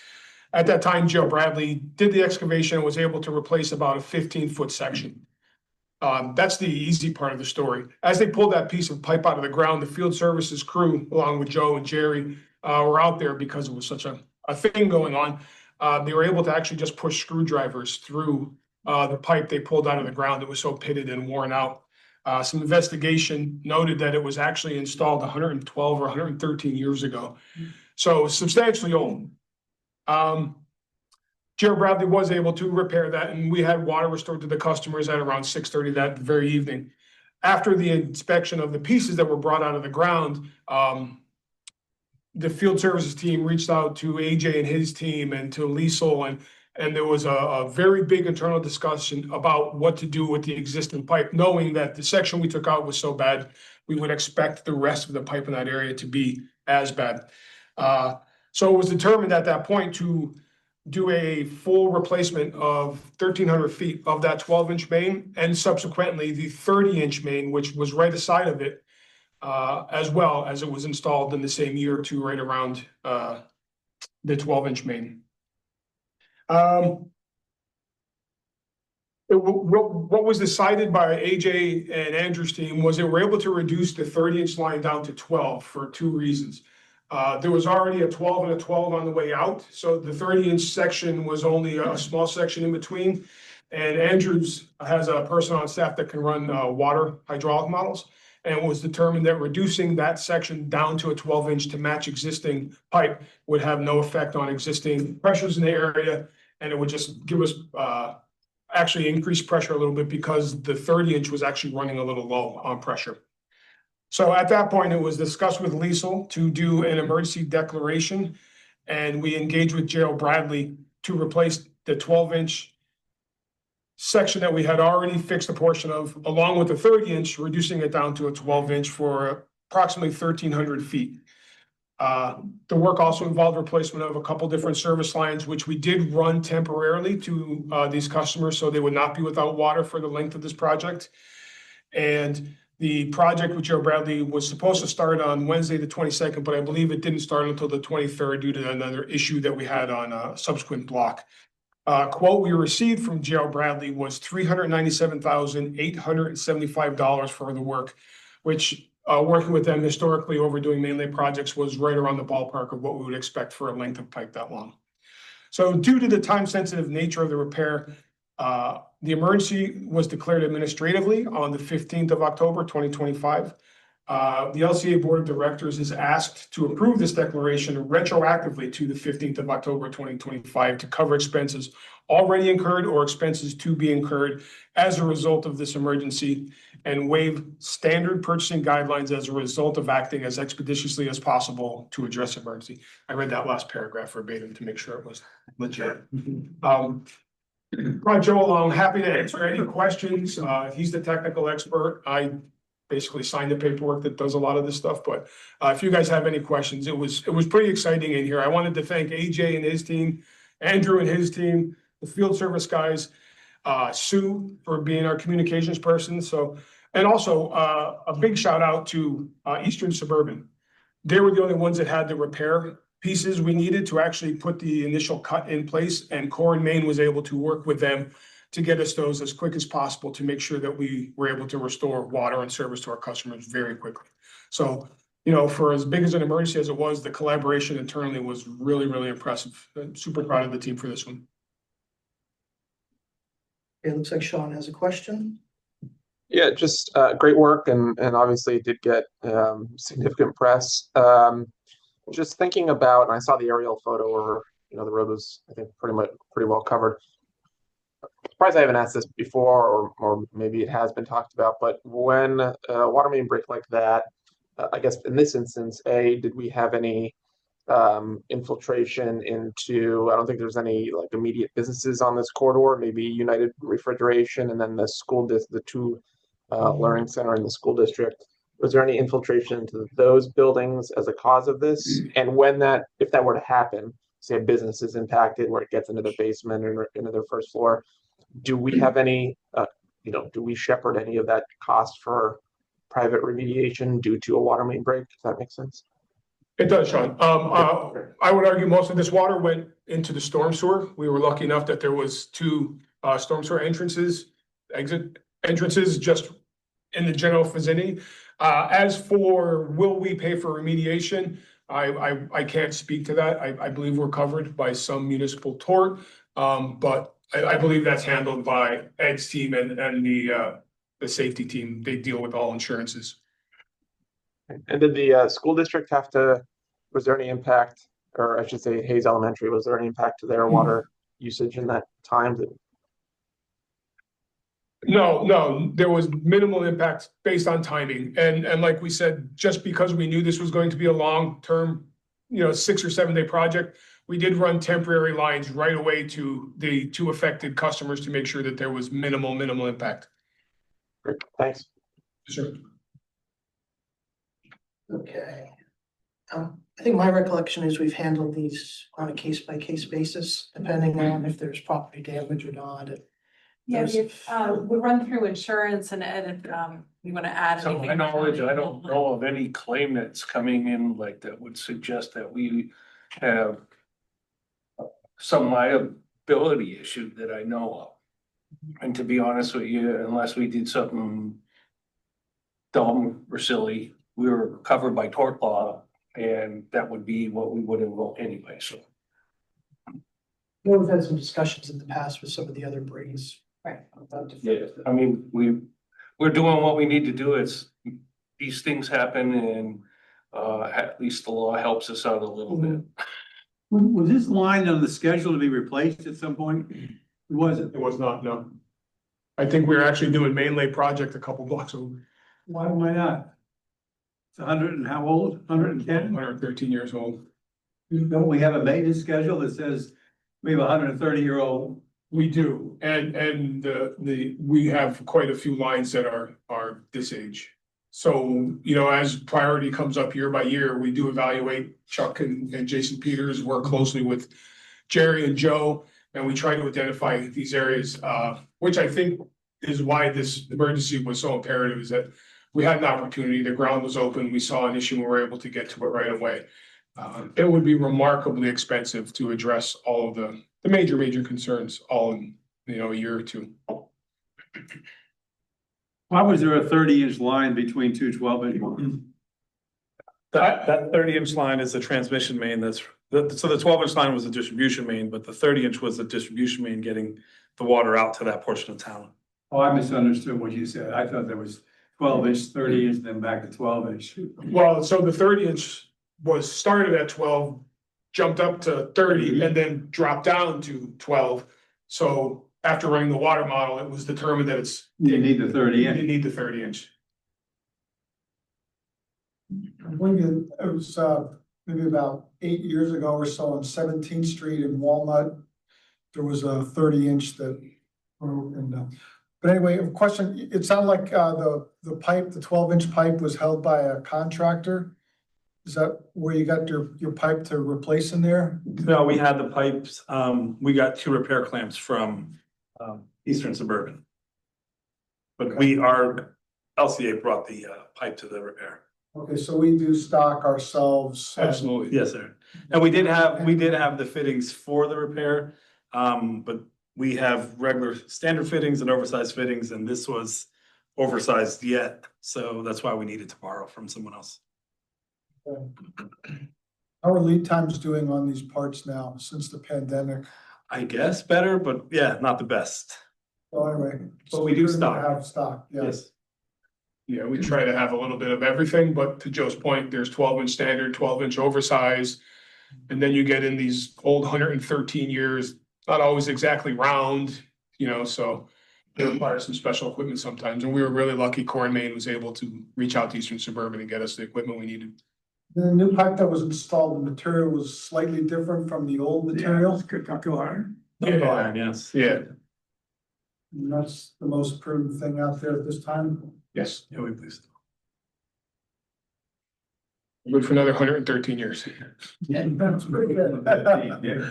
At that time, J.L. Bradley did the excavation and was able to replace about a 15-foot section. That's the easy part of the story. As they pulled that piece of pipe out of the ground, the field services crew, along with Joe and Jerry, were out there because it was such a thing going on. They were able to actually just push screwdrivers through the pipe they pulled out of the ground. It was so pitted and worn out. Some investigation noted that it was actually installed 112 or 113 years ago. So substantially old. Jared Bradley was able to repair that, and we had water restored to the customers at around 6:30 that very evening. After the inspection of the pieces that were brought out of the ground, the field services team reached out to AJ and his team and to Liesel, and there was a very big internal discussion about what to do with the existing pipe, knowing that the section we took out was so bad, we would expect the rest of the pipe in that area to be as bad. So it was determined at that point to do a full replacement of 1,300 feet of that 12-inch main, and subsequently the 30-inch main, which was right aside of it, as well, as it was installed in the same year or two, right around the 12-inch main. What was decided by AJ and Andrew's team was they were able to reduce the 30-inch line down to 12 for two reasons. There was already a 12 and a 12 on the way out, so the 30-inch section was only a small section in between. And Andrews has a person on staff that can run water hydraulic models, and it was determined that reducing that section down to a 12-inch to match existing pipe would have no effect on existing pressures in the area, and it would just give us actually increased pressure a little bit because the 30-inch was actually running a little low on pressure. So at that point, it was discussed with Liesel to do an emergency declaration, and we engaged with J.L. Bradley to replace the 12-inch section that we had already fixed a portion of, along with the 30-inch, reducing it down to a 12-inch for approximately 1,300 feet. The work also involved replacement of a couple different service lines, which we did run temporarily to these customers, so they would not be without water for the length of this project. And the project with Joe Bradley was supposed to start on Wednesday, the 22nd, but I believe it didn't start until the 23rd due to another issue that we had on a subsequent block. Quote we received from Joe Bradley was $397,875 for the work, which working with them historically over doing mainlay projects was right around the ballpark of what we would expect for a length of pipe that long. So due to the time-sensitive nature of the repair, the emergency was declared administratively on the 15th of October, 2025. The LCA Board of Directors is asked to approve this declaration retroactively to the 15th of October, 2025 to cover expenses already incurred or expenses to be incurred as a result of this emergency, and waive standard purchasing guidelines as a result of acting as expeditiously as possible to address emergency. I read that last paragraph verbatim to make sure it was legit. brought Joe along, happy to answer any questions. He's the technical expert. I basically signed the paperwork that does a lot of this stuff, but if you guys have any questions, it was pretty exciting in here. I wanted to thank AJ and his team, Andrew and his team, the field service guys, Sue for being our communications person. So, and also a big shout out to Eastern Suburban. They were the only ones that had the repair pieces we needed to actually put the initial cut in place, and Core and Main was able to work with them to get us those as quick as possible to make sure that we were able to restore water and service to our customers very quickly. So, you know, for as big as an emergency as it was, the collaboration internally was really, really impressive. I'm super proud of the team for this one. It looks like Sean has a question. Yeah, just great work, and obviously it did get significant press. Just thinking about, and I saw the aerial photo where, you know, the road was, I think, pretty well covered. Surprised I haven't asked this before, or maybe it has been talked about, but when a water main break like that, I guess in this instance, did we have any infiltration into, I don't think there's any like immediate businesses on this corridor, maybe United Refrigeration and then the two learning center in the school district. Was there any infiltration into those buildings as a cause of this? And if that were to happen, say a business is impacted where it gets into their basement or into their first floor, do we have any, do we shepherd any of that cost for private remediation due to a water main break? Does that make sense? It does, Sean. I would argue most of this water went into the storm sewer. We were lucky enough that there was two storm sewer exit entrances just in the general vicinity. As for will we pay for remediation, I can't speak to that. I believe we're covered by some municipal tort, but I believe that's handled by Ed's team and the safety team. They deal with all insurances. And did the school district was there any impact, or I should say Hayes Elementary, was there any impact to their water usage in that time? No, there was minimal impact based on timing. And like we said, just because we knew this was going to be a long-term, 6 or 7 day project, we did run temporary lines right away to the two affected customers to make sure that there was minimal impact. Great, thanks. Sure. Okay. I think my recollection is we've handled these on a case-by-case basis, depending on if there's property damage or not. Yeah, we run through insurance and Ed, you want to add So anything? my knowledge, I don't know of any claim that's coming in like that would suggest that we have some liability issue that I know of. And to be honest with you, unless we did something dumb or silly, we were covered by tort law, and that would be what we would invoke anyway, so. We've had some discussions in the past with some of the other breaks. Right. Yeah, I mean, we're doing what we need to do. These things happen, and at least the law helps us out a little bit. Was this line on the schedule to be replaced at some point? Was it? It was not, no. I think we were actually doing main lay project a couple blocks over. Why not? It's 100 and how old? 110? 113 years old. Don't we have a maintenance schedule that says we have a 130-year-old? We do, and we have quite a few lines that are this age. So, as priority comes up year by year, we do evaluate. Chuck and Jason Peters work closely with Jerry and Joe, and we try to identify these areas, which I think is why this emergency was so imperative, is that we had an opportunity, the ground was open, we saw an issue, and we were able to get to it right away. It would be remarkably expensive to address all of the major concerns all in, a year or two. Why was there a 30-inch line between two 12-inch lines? That 30-inch line is the transmission main. So the 12-inch line was the distribution main, but the 30-inch was the distribution main getting the water out to that portion of town. Oh, I misunderstood what you said. I thought there was 12-inch, 30-inch, then back to 12-inch. Well, so the 30-inch was started at 12, jumped up to 30, and then dropped down to 12. So after running the water model, it was determined that You need the 30-inch. you need the 30-inch. When it was maybe about 8 years ago or so on 17th Street in Walnut, there was a 30-inch that broke but anyway, a question, it sounded like the pipe, the 12-inch pipe was held by a contractor. Is that where you got your pipe to replace in there? No, we had the pipes, we got 2 repair clamps from Eastern Suburban. But our LCA brought the pipe to the repair. Okay, so we do stock ourselves. Absolutely, yes, sir. And we did have the fittings for the repair, but we have regular standard fittings and oversized fittings, and this was oversized yet, so that's why we needed to borrow from someone else. How are lead times doing on these parts now since the pandemic? I guess better, but yeah, not the best. Well, anyway. But we do good to stock. Have stock, yeah. Yes. Yeah, we try to have a little bit of everything, but to Joe's point, there's 12-inch standard, 12-inch oversized. And then you get in these old 113 years, not always exactly round, so it requires some special equipment sometimes. And we were really lucky Core and Main was able to reach out to Eastern Suburban and get us the equipment we needed. The new pipe that was installed, the material was slightly different from the old material. Good, go iron. Yeah. Yes. Yeah, And that's the most prudent thing out there at this time. yes, Yeah, we believe so. good for another 113 years. Yeah, that's pretty good. Yeah.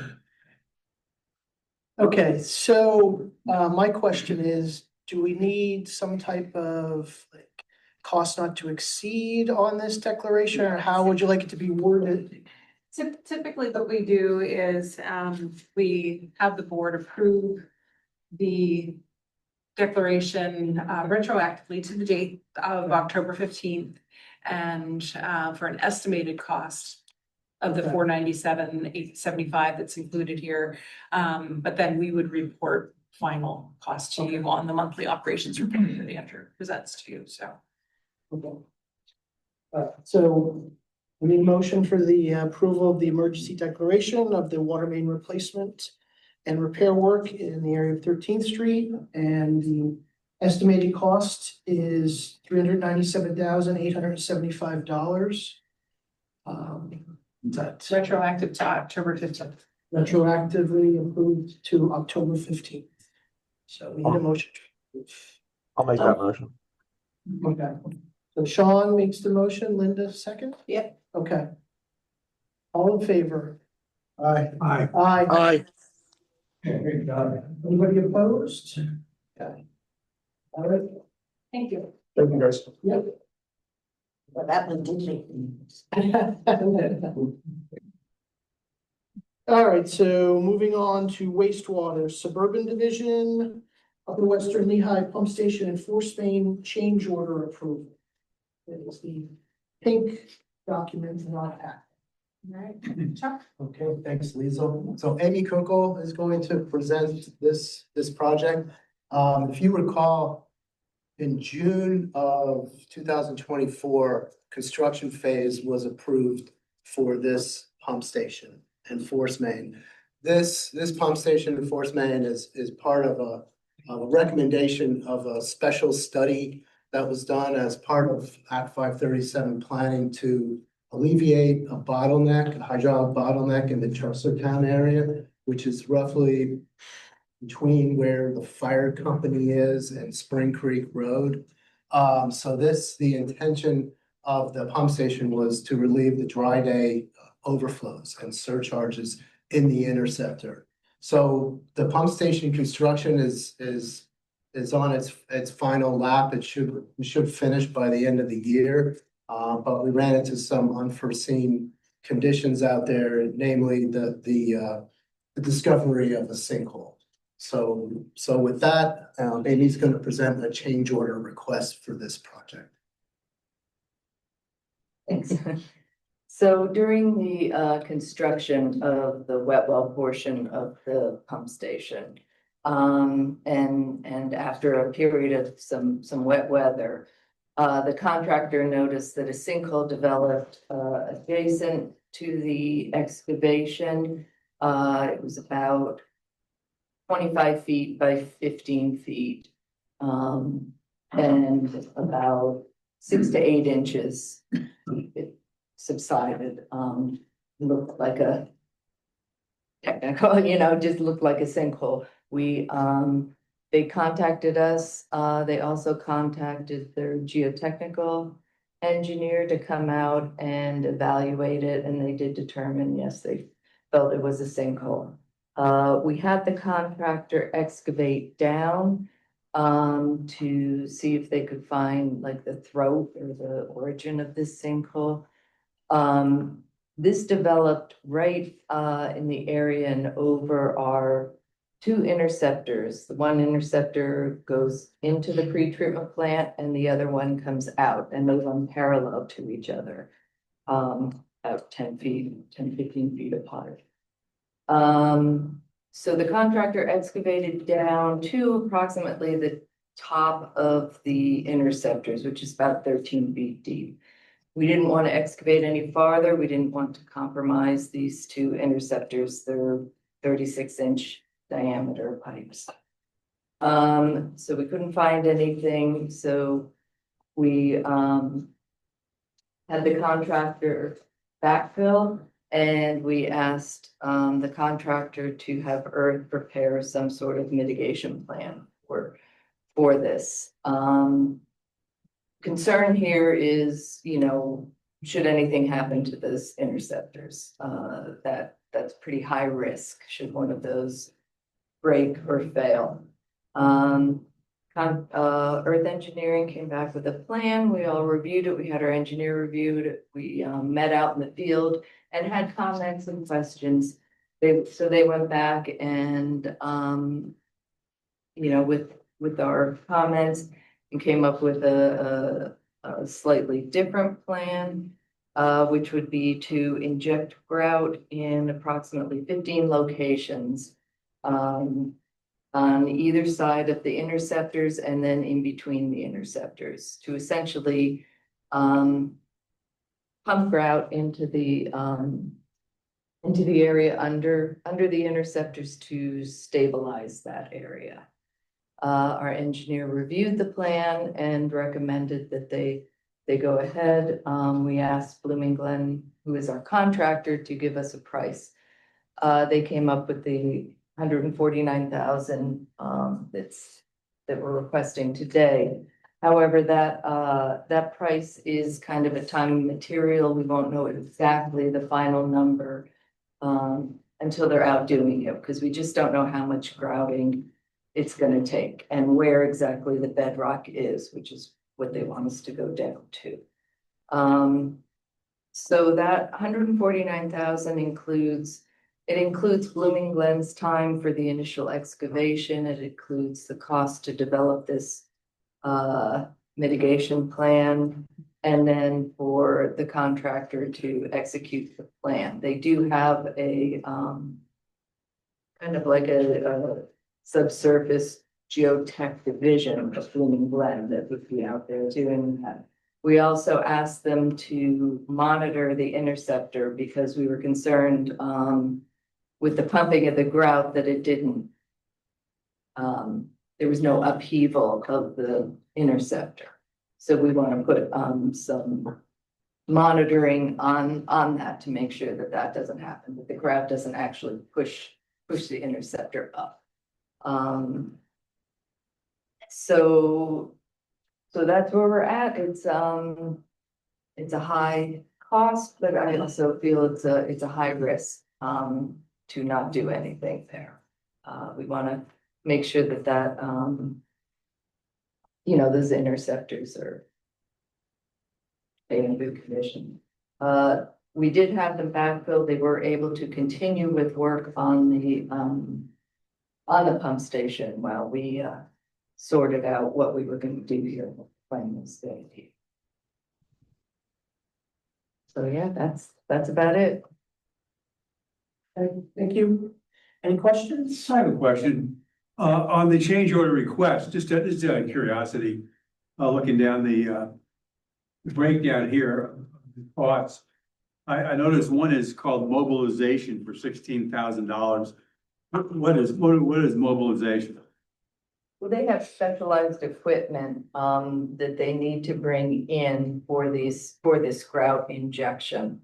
Okay, so my question is, do we need some type of like cost not to exceed on this declaration, or how would you like it to be worded? Typically, what we do is, we have the board approve the declaration retroactively to the date of October 15th. And for an estimated cost of the $497,875 that's included here. But then we would report final cost to you on the monthly operations report that Andrew presents to you, so. Okay. So we need a motion for the approval of the emergency declaration of the water main replacement and repair work in the area of 13th Street, and the estimated cost is $397,875. That's Retroactive to October 15th. retroactively approved to October 15th. So we need a motion. I'll make that motion. Okay, so Sean makes the motion, Linda second? Yep. Okay. All in favor? Aye. Aye. Aye. Anybody opposed? Okay. All right. Thank you. Thank you, guys. Yep. Well, that one did make me. All right, so moving on to wastewater, Suburban Division, Upper Western Lehigh Pump Station and Force Main change order approval. That is the pink document, not that. All right, Chuck. Okay, thanks, Liesl. So Amy Kunkel is going to present this project. If you recall, in June of 2024, construction phase was approved for this pump station and force main. This pump station and force main is part of a recommendation of a special study that was done as part of Act 537 planning to alleviate a bottleneck, a hydraulic bottleneck in the Chestertown area, which is roughly between where the fire company is and Spring Creek Road. So the intention of the pump station was to relieve the dry day overflows and surcharges in the interceptor. So the pump station construction is on its final lap. It should finish by the end of the year. But we ran into some unforeseen conditions out there, namely the discovery of a sinkhole. So with that, Amy's going to present a change order request for this project. Thanks. So during the construction of the wet well portion of the pump station, and after a period of some wet weather, the contractor noticed that a sinkhole developed adjacent to the excavation. It was about 25 feet by 15 feet, and about 6 to 8 inches. It subsided. Looked like a technical, just looked like a sinkhole. They contacted us, they also contacted their geotechnical engineer to come out and evaluate it, and they did determine, yes, they felt it was a sinkhole. We had the contractor excavate down to see if they could find like the throat or the origin of this sinkhole. This developed right in the area and over our two interceptors. The one interceptor goes into the pretreatment plant and the other one comes out, and those run parallel to each other. About 10 feet, 10, 15 feet apart. So the contractor excavated down to approximately the top of the interceptors, which is about 13 feet deep. We didn't want to excavate any farther. We didn't want to compromise these two interceptors. They're 36-inch diameter pipes. So we couldn't find anything. So we had the contractor backfill, and we asked the contractor to have Earth prepare some sort of mitigation plan for this. Concern here is, should anything happen to those interceptors, that's pretty high risk should one of those break or fail. Earth Engineering came back with a plan. We all reviewed it. We had our engineer reviewed it. We met out in the field and had comments and questions. So they went back and, with our comments, and came up with a slightly different plan, which would be to inject grout in approximately 15 locations on either side of the interceptors and then in between the interceptors to essentially pump grout into the area under the interceptors to stabilize that area. Our engineer reviewed the plan and recommended that they go ahead. We asked Blooming Glen, who is our contractor, to give us a price. They came up with the $149,000 that we're requesting today. However, that price is kind of a time and material. We won't know exactly the final number until they're out doing it, because we just don't know how much grouting it's going to take and where exactly the bedrock is, which is what they want us to go down to. So that $149,000 includes Blooming Glen's time for the initial excavation. It includes the cost to develop this mitigation plan, and then for the contractor to execute the plan. They do have a kind of like a subsurface geotech division of Blooming Glen that would be out there doing that. We also asked them to monitor the interceptor because we were concerned with the pumping of the grout that it didn't, there was no upheaval of the interceptor. So we want to put some monitoring on that to make sure that that doesn't happen, that the grout doesn't actually push the interceptor up. So that's where we're at. It's a high cost, but I also feel it's a high risk to not do anything there. We want to make sure that those interceptors are in good condition. We did have them backfilled. They were able to continue with work on the pump station while we sorted out what we were going to do here when this day. So yeah, that's about it. Okay, thank you. Any questions? I have a question. On the change order request, just out of curiosity, looking down the breakdown here, of the costs, I noticed one is called mobilization for $16,000. What is mobilization? Well, they have specialized equipment that they need to bring in for this grout injection.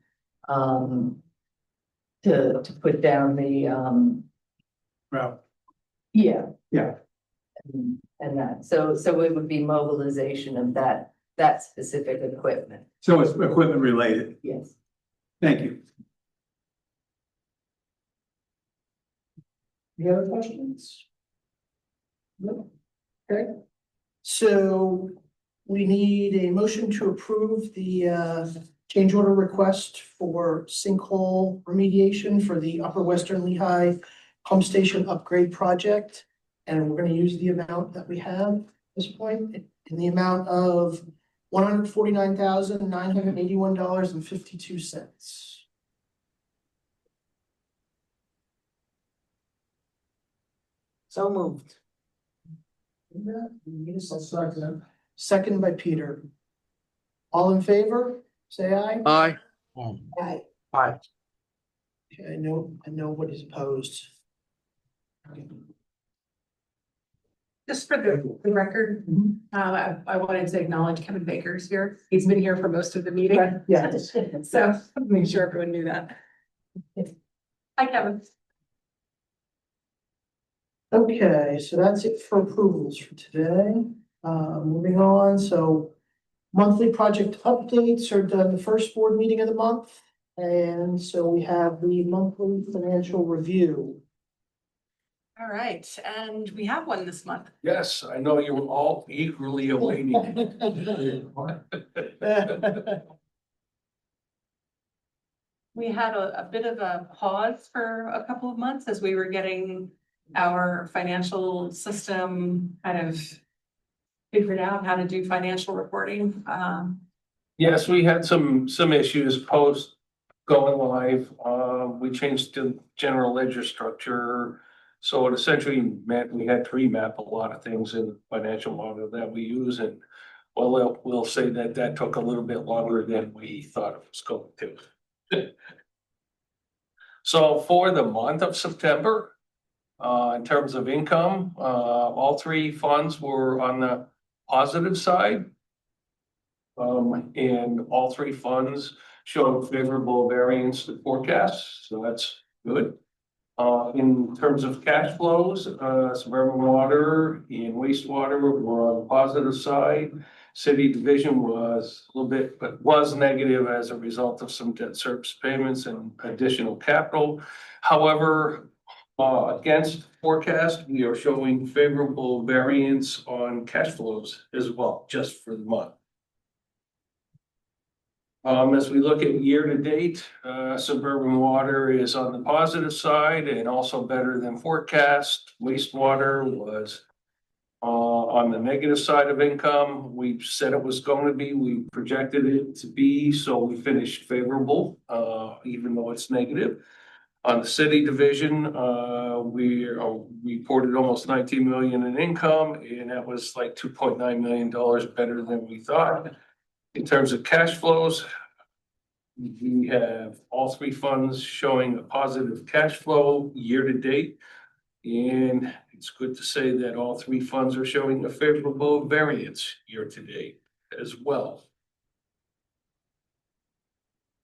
to put down the, Well, yeah. yeah. And that, so it would be mobilization of that specific equipment, So it's equipment related. yes. Thank you. Any other questions? No. Okay. So we need a motion to approve the change order request for sinkhole remediation for the Upper Western Lehigh pump station upgrade project. And we're gonna use the amount that we have at this point, in the amount of $149,981.52. So moved. Second by Peter. All in favor, say aye. Aye. Aye. Hi. Okay, and nobody's opposed. Just for the record, I wanted to acknowledge Kevin Baker's here. He's been here for most of the meeting. Yeah. So make sure everyone knew that. Hi, Kevin. Okay, so that's it for approvals for today. Moving on, so monthly project updates are done the first board meeting of the month. And so we have the monthly financial review. All right, and we have one this month. Yes, I know you were all eagerly awaiting it. We had a bit of a pause for a couple of months as we were getting our financial system kind of figured out how to do financial reporting. Yes, we had some issues post going live. We changed to general ledger structure. So it essentially meant we had to remap a lot of things in the financial model that we use, and well, we'll say that took a little bit longer than we thought it was going to. So for the month of September, in terms of income, all three funds were on the positive side. And all three funds showed favorable variance to forecasts, so that's good. In terms of cash flows, suburban water and wastewater were on the positive side. City division was a little bit, but was negative as a result of some debt service payments and additional capital. However, against forecast, we are showing favorable variance on cash flows as well, just for the month. As we look at year to date, suburban water is on the positive side and also better than forecast. Wastewater was on the negative side of income. We said it was going to be, we projected it to be, so we finished favorable, even though it's negative. On the city division, we reported almost 19 million in income, and that was like $2.9 million better than we thought. In terms of cash flows, we have all three funds showing a positive cash flow year to date. And it's good to say that all three funds are showing a favorable variance year to date as well.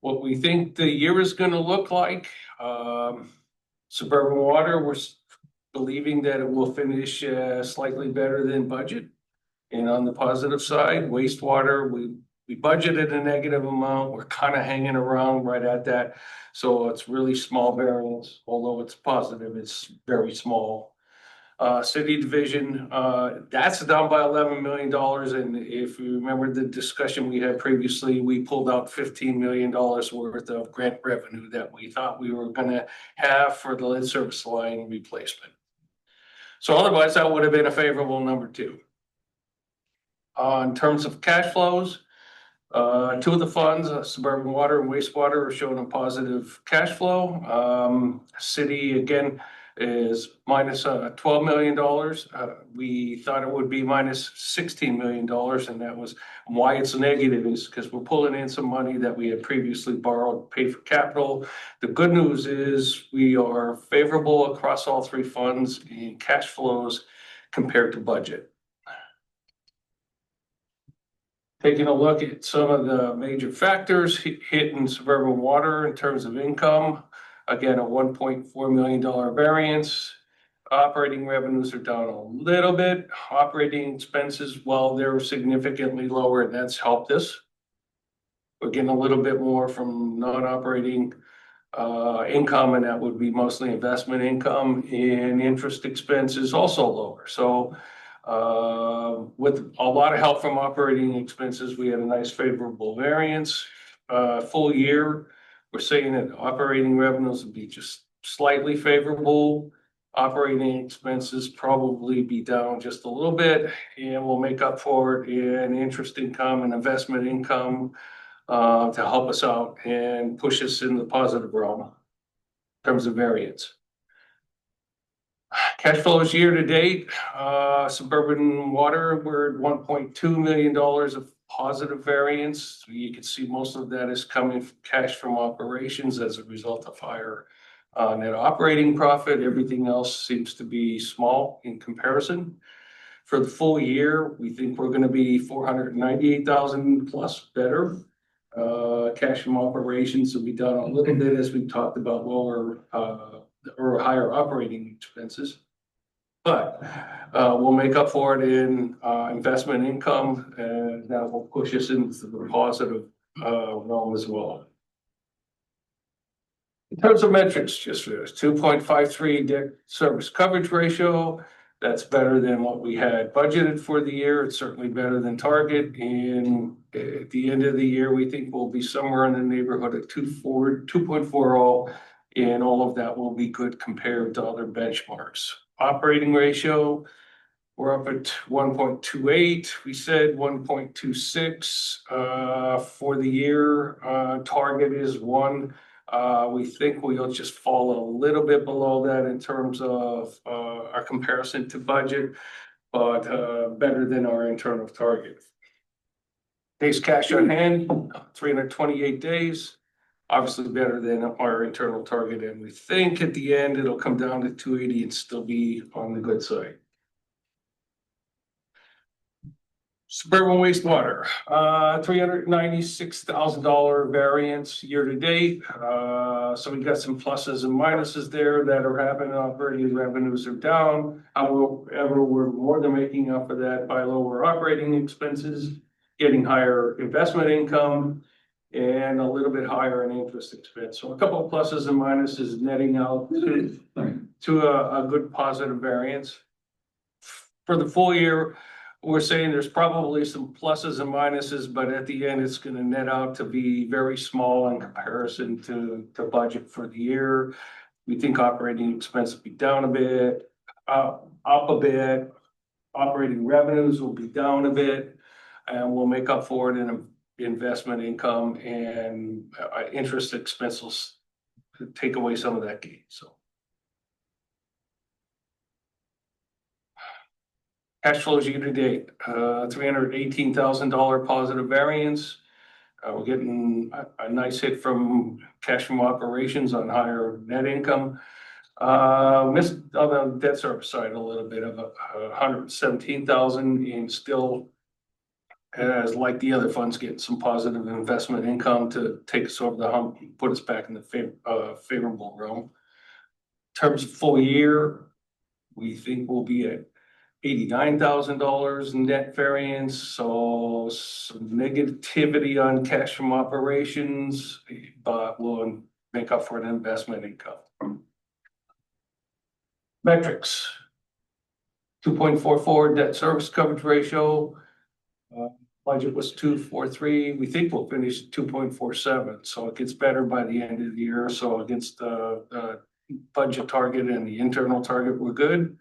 What we think the year is going to look like, suburban water, we're believing that it will finish slightly better than budget. And on the positive side, wastewater, we budgeted a negative amount. We're kind of hanging around right at that. So it's really small variance, although it's positive, it's very small. City division, that's down by $11 million. And if you remember the discussion we had previously, we pulled out $15 million worth of grant revenue that we thought we were going to have for the lead service line replacement. So otherwise, that would have been a favorable number too. In terms of cash flows, two of the funds, suburban water and wastewater, are showing a positive cash flow. City, again, is minus $12 million. We thought it would be minus $16 million, and that was why it's negative, is because we're pulling in some money that we had previously borrowed, paid for capital. The good news is we are favorable across all three funds in cash flows compared to budget. Taking a look at some of the major factors hitting suburban water in terms of income. Again, a $1.4 million variance. Operating revenues are down a little bit. Operating expenses, well, they're significantly lower, and that's helped us. We're getting a little bit more from non-operating income, and that would be mostly investment income, and interest expense is also lower. So with a lot of help from operating expenses, we had a nice favorable variance. Full year, we're saying that operating revenues would be just slightly favorable. Operating expenses probably be down just a little bit, and we'll make up for it in interest income and investment income to help us out and push us in the positive realm in terms of variance. Cash flows year to date, Suburban Water, we're at $1.2 million of positive variance. You can see most of that is coming from cash from operations as a result of higher net operating profit. Everything else seems to be small in comparison. For the full year, we think we're going to be $498,000 plus better. Cash from operations will be down a little bit as we talked about lower or higher operating expenses. But we'll make up for it in investment income, and that will push us into the positive realm as well. In terms of metrics, just 2.53 debt service coverage ratio. That's better than what we had budgeted for the year. It's certainly better than target. And at the end of the year, we think we'll be somewhere in the neighborhood of 2.40, and all of that will be good compared to other benchmarks. Operating ratio, we're up at 1.28. We said 1.26 for the year. Target is 1. We think we'll just fall a little bit below that in terms of our comparison to budget, but better than our internal target. Days cash on hand, 328 days. Obviously better than our internal target, and we think at the end it'll come down to 280 and still be on the good side. Suburban wastewater, $396,000 variance year to date. So we got some pluses and minuses there that are happening. Operating revenues are down. However, we're more than making up for that by lower operating expenses, getting higher investment income, and a little bit higher in interest expense. So a couple of pluses and minuses netting out to a good positive variance. For the full year, we're saying there's probably some pluses and minuses, but at the end, it's going to net out to be very small in comparison to budget for the year. We think operating expense will be down a bit, up a bit. Operating revenues will be down a bit, and we'll make up for it in investment income, and interest expense will take away some of that gain. So cash flows year to date, $318,000 positive variance. We're getting a nice hit from cash from operations on higher net income. Missed on the debt service side a little bit of $117,000, and still, as like the other funds, getting some positive investment income to take us over the hump and put us back in the favorable realm. In terms of full year, we think we'll be at $89,000 net variance, so some negativity on cash from operations, but we'll make up for an investment income. Metrics, 2.44 debt service coverage ratio. Budget was 2.43. We think we'll finish 2.47, so it gets better by the end of the year. So against the budget target and the internal target, we're good.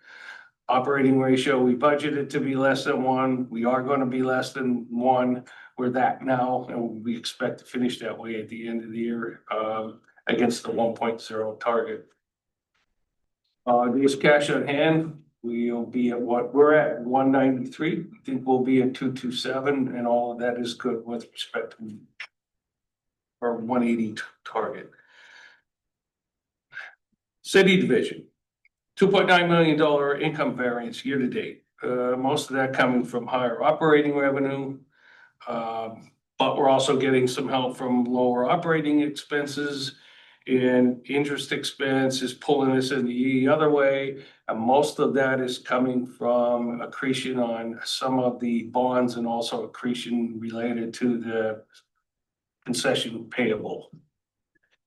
Operating ratio, we budgeted to be less than 1. We are going to be less than 1. We're that now, and we expect to finish that way at the end of the year against the 1.0 target. Days cash on hand, we'll be at what we're at 193. We think we'll be at 227, and all of that is good with respect to our 180 target. City division, $2.9 million income variance year to date. Most of that coming from higher operating revenue, but we're also getting some help from lower operating expenses And interest expense is pulling us in the other way. And most of that is coming from accretion on some of the bonds and also accretion related to the concession payable.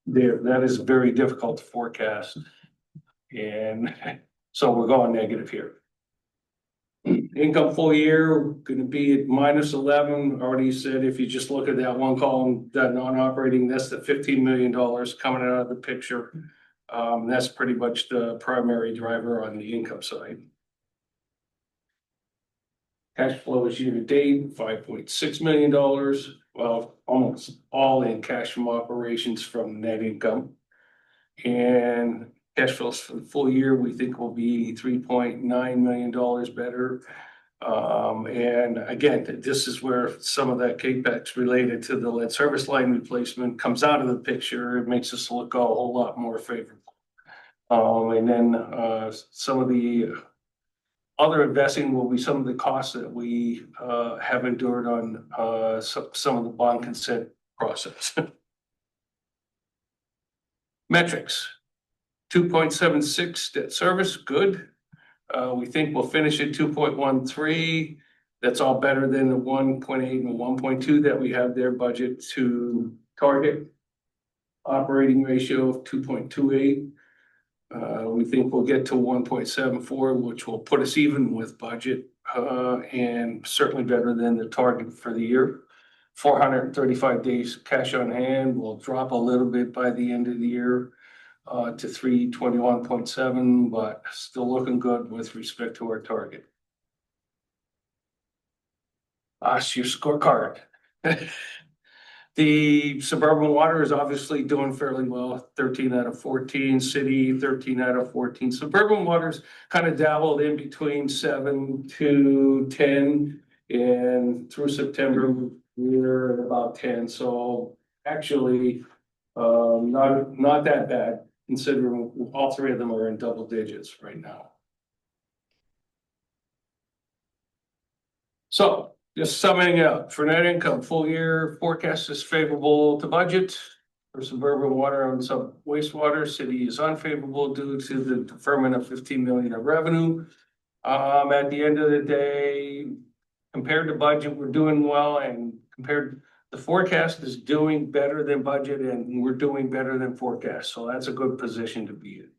There, that is very difficult to forecast. And so we're going negative here. Income full year, gonna be at -11. Already said, if you just look at that one column, that non-operating, that's the $15 million coming out of the picture. That's pretty much the primary driver on the income side. Cash flow is year to date, $5.6 million. Well, almost all in cash from operations from net income. And cash flows for the full year, we think will be $3.9 million better. And again, this is where some of that CapEx related to the lead service line replacement comes out of the picture. It makes us look a whole lot more favorable. And then some of the other investing will be some of the costs that we have endured on some of the bond consent process. Metrics. 2.76 debt service, good. We think we'll finish at 2.13. That's all better than the 1.8 and 1.2 that we have their budget to target. Operating ratio of 2.28. We think we'll get to 1.74, which will put us even with budget, and certainly better than the target for the year. 435 days cash on hand will drop a little bit by the end of the year to 321.7, but still looking good with respect to our target. Your scorecard. The suburban water is obviously doing fairly well, 13 out of 14. City, 13 out of 14. Suburban water's kind of dabbled in between 7 to 10, and through September, we're at about 10. So actually, not that bad, considering all three of them are in double digits right now. So just summing up, for net income, full year forecast is favorable to budget. For suburban water and some wastewater, city is unfavorable due to the deferment of 15 million of revenue. At the end of the day, compared to budget, we're doing well, and the forecast is doing better than budget, and we're doing better than forecast. So that's a good position to be in.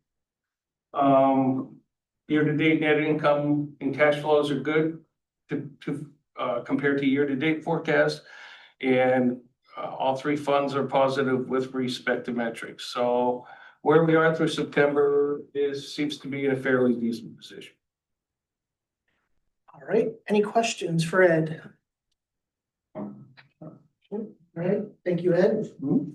Year-to-date net income and cash flows are good compared to year-to-date forecast, and all three funds are positive with respect to metrics. So where we are through September seems to be in a fairly decent position. All right, any questions for Ed? All right, thank you, Ed. All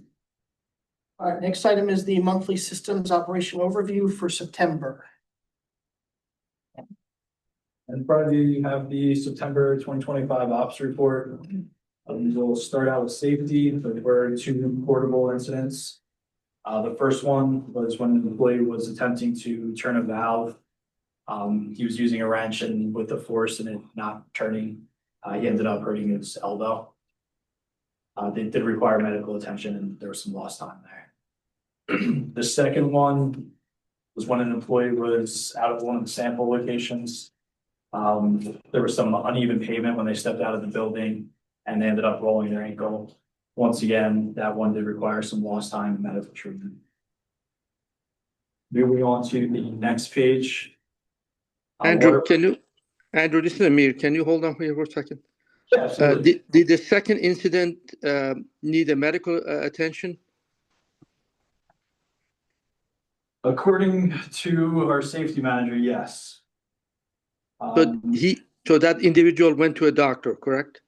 right, next item is the monthly systems operation overview for September. In front of you, you have the September 2025 ops report. We'll start out with safety. There were 2 portable incidents. The first one was when an employee was attempting to turn a valve. He was using a wrench, and with the force in it not turning, he ended up hurting his elbow. They did require medical attention, and there was some lost time there. The second one was when an employee was out of one of the sample locations. There was some uneven pavement when they stepped out of the building, and they ended up rolling their ankle. Once again, that one did require some lost time and medical treatment. Moving on to the next page. Andrew, Andrew, this is Amir. Can you hold on here for a second? Yeah, absolutely. Did the second incident need a medical attention? According to our safety manager, yes. So that individual went to a doctor, correct?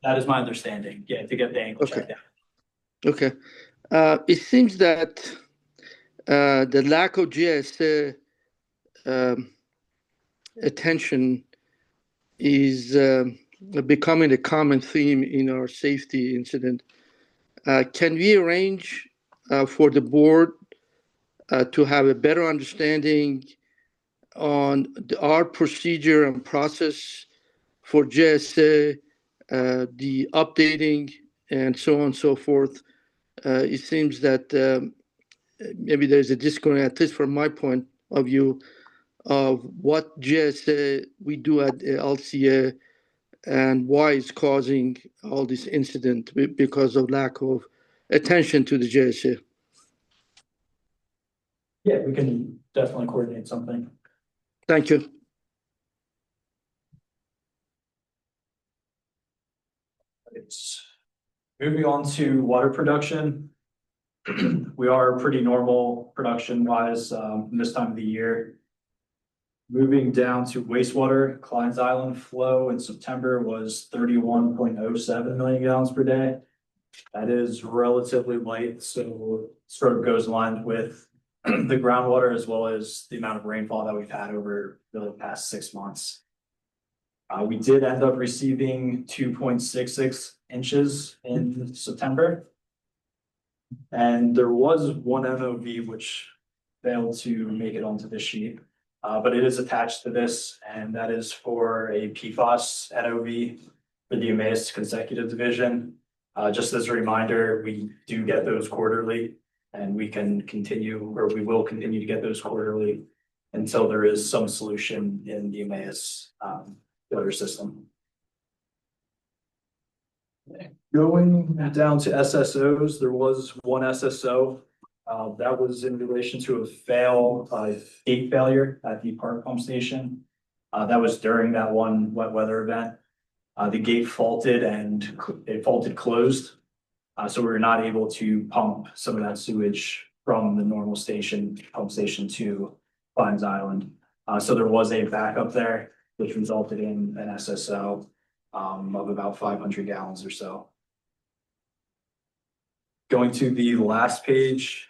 That is my understanding. Yeah, to get the ankle checked out. Okay. It seems that the lack of GSA attention is becoming a common theme in our safety incident. Can we arrange for the board to have a better understanding on our procedure and process for GSA, the updating, and so on and so forth? It seems that maybe there's a disconnect, at least from my point of view, of what GSA we do at LCA and why it's causing all this incident because of lack of attention to the GSA. Yeah, we can definitely coordinate something. Thank you. It's moving on to water production. We are pretty normal production wise this time of the year. Moving down to wastewater, Klein's Island flow in September was 31.07 million gallons per day. That is relatively light, so sort of goes in line with the groundwater as well as the amount of rainfall that we've had over the past 6 months. We did end up receiving 2.66 inches in September. And there was one MOV which failed to make it onto the sheet. But it is attached to this, and that is for a PFAS NOV for the Emmaus Consecutive Division. Just as a reminder, we do get those quarterly, and we can continue, or we will continue to get those quarterly until there is some solution in the Emmaus water system. Going down to SSOs, there was one SSO. That was in relation to a gate failure at the park pump station. That was during that one wet weather event. The gate faulted and it faulted closed. So we were not able to pump some of that sewage from the normal pump station to Klein's Island. So there was a backup there, which resulted in an SSO of about 500 gallons or so. Going to the last page.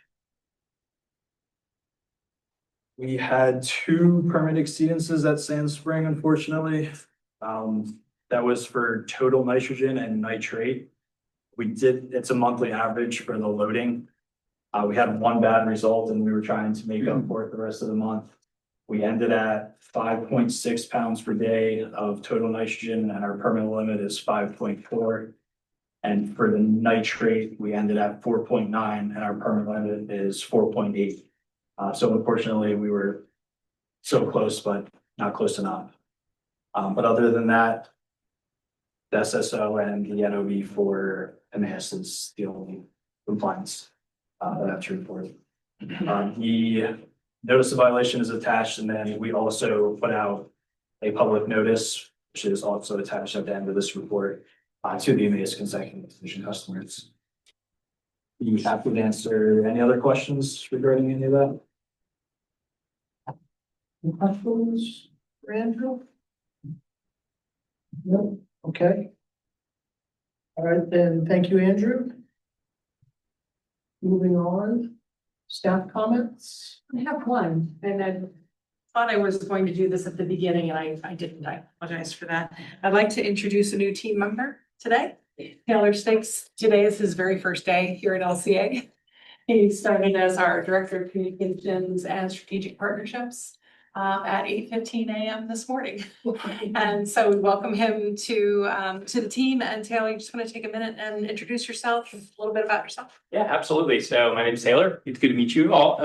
We had 2 permit exceedances at Sand Spring, unfortunately. That was for total nitrogen and nitrate. It's a monthly average for the loading. We had one bad result and we were trying to make up for it the rest of the month. We ended at 5.6 pounds per day of total nitrogen, and our permit limit is 5.4. And for the nitrate, we ended at 4.9, and our permit limit is 4.8. So unfortunately, we were so close, but not close enough. But other than that, the SSO and the NOV for Emmaus is the only compliance that I have to report. The notice of violation is attached, and then we also put out a public notice, which is also attached at the end of this report to the Emmaus Consecutive Division customers. You happy to answer any other questions regarding any of that? Any questions for Andrew? No, okay. All right, then, thank you, Andrew. Moving on, staff comments. I have one, and I thought I was going to do this at the beginning, and I didn't. I apologize for that. I'd like to introduce a new team member today. Taylor Sticks. Today is his very first day here at LCA. He started as our Director of Communications and Strategic Partnerships at 8:15 a.m. this morning. And so we welcome him to the team. And Taylor, you just want to take a minute and introduce yourself, a little bit about yourself. Yeah, absolutely. So my name is Taylor. It's good to meet you all.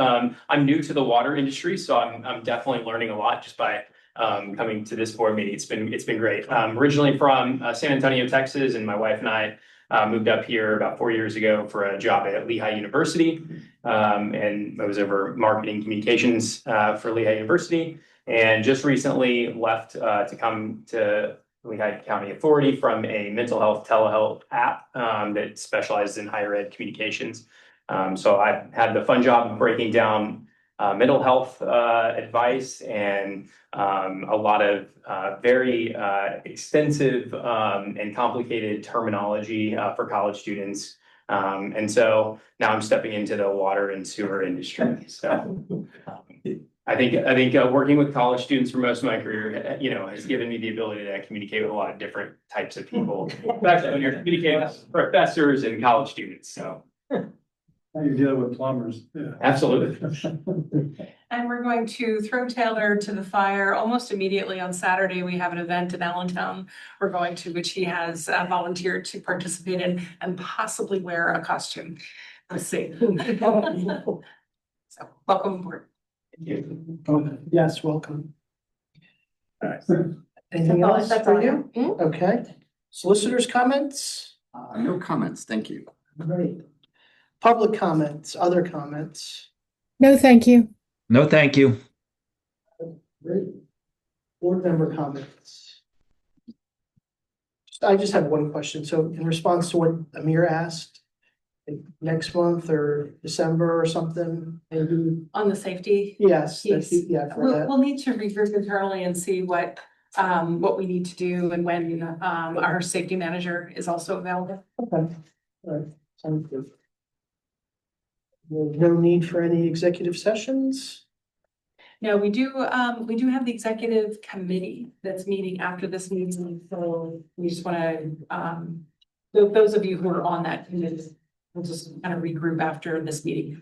I'm new to the water industry, so I'm definitely learning a lot just by coming to this board meeting. It's been great. Originally from San Antonio, Texas, and my wife and I moved up here about 4 years ago for a job at Lehigh University. And I was over marketing communications for Lehigh University, and just recently left to come to Lehigh County Authority from a mental health telehealth app that specializes in higher ed communications. So I had the fun job of breaking down mental health advice and a lot of very extensive and complicated terminology for college students. And so now I'm stepping into the water and sewer industry. So I think working with college students for most of my career, has given me the ability to communicate with a lot of different types of people, especially when you're communicating with professors and college students. So. You're dealing with plumbers. Yeah. Absolutely. And we're going to throw Taylor to the fire almost immediately. On Saturday, we have an event in Allentown we're going to, which he has volunteered to participate in and possibly wear a costume. Let's see. So welcome aboard. Yes, welcome. All right. Anything That's all- else that's all for I you? Okay. Solicitors' comments? No comments, thank you. Great. Public comments, other comments? No, thank you. No, thank you. Great. Board member comments? I just have one question. So in response to what Amir asked, like next month or December or something, maybe, On the safety, yes, Yes. yeah, for we'll, that. we'll need to regroup internally and see what we need to do and when, our safety manager is also available. Okay, all right, sounds good. No need for any executive sessions? No, we do have the executive committee that's meeting after this meeting, so we just wanna, those of you who are on that committee, we'll just kind of regroup after this meeting.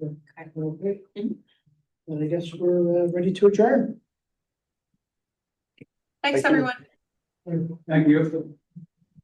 And I guess we're ready to adjourn. Thanks, Thank you. everyone. Thank you.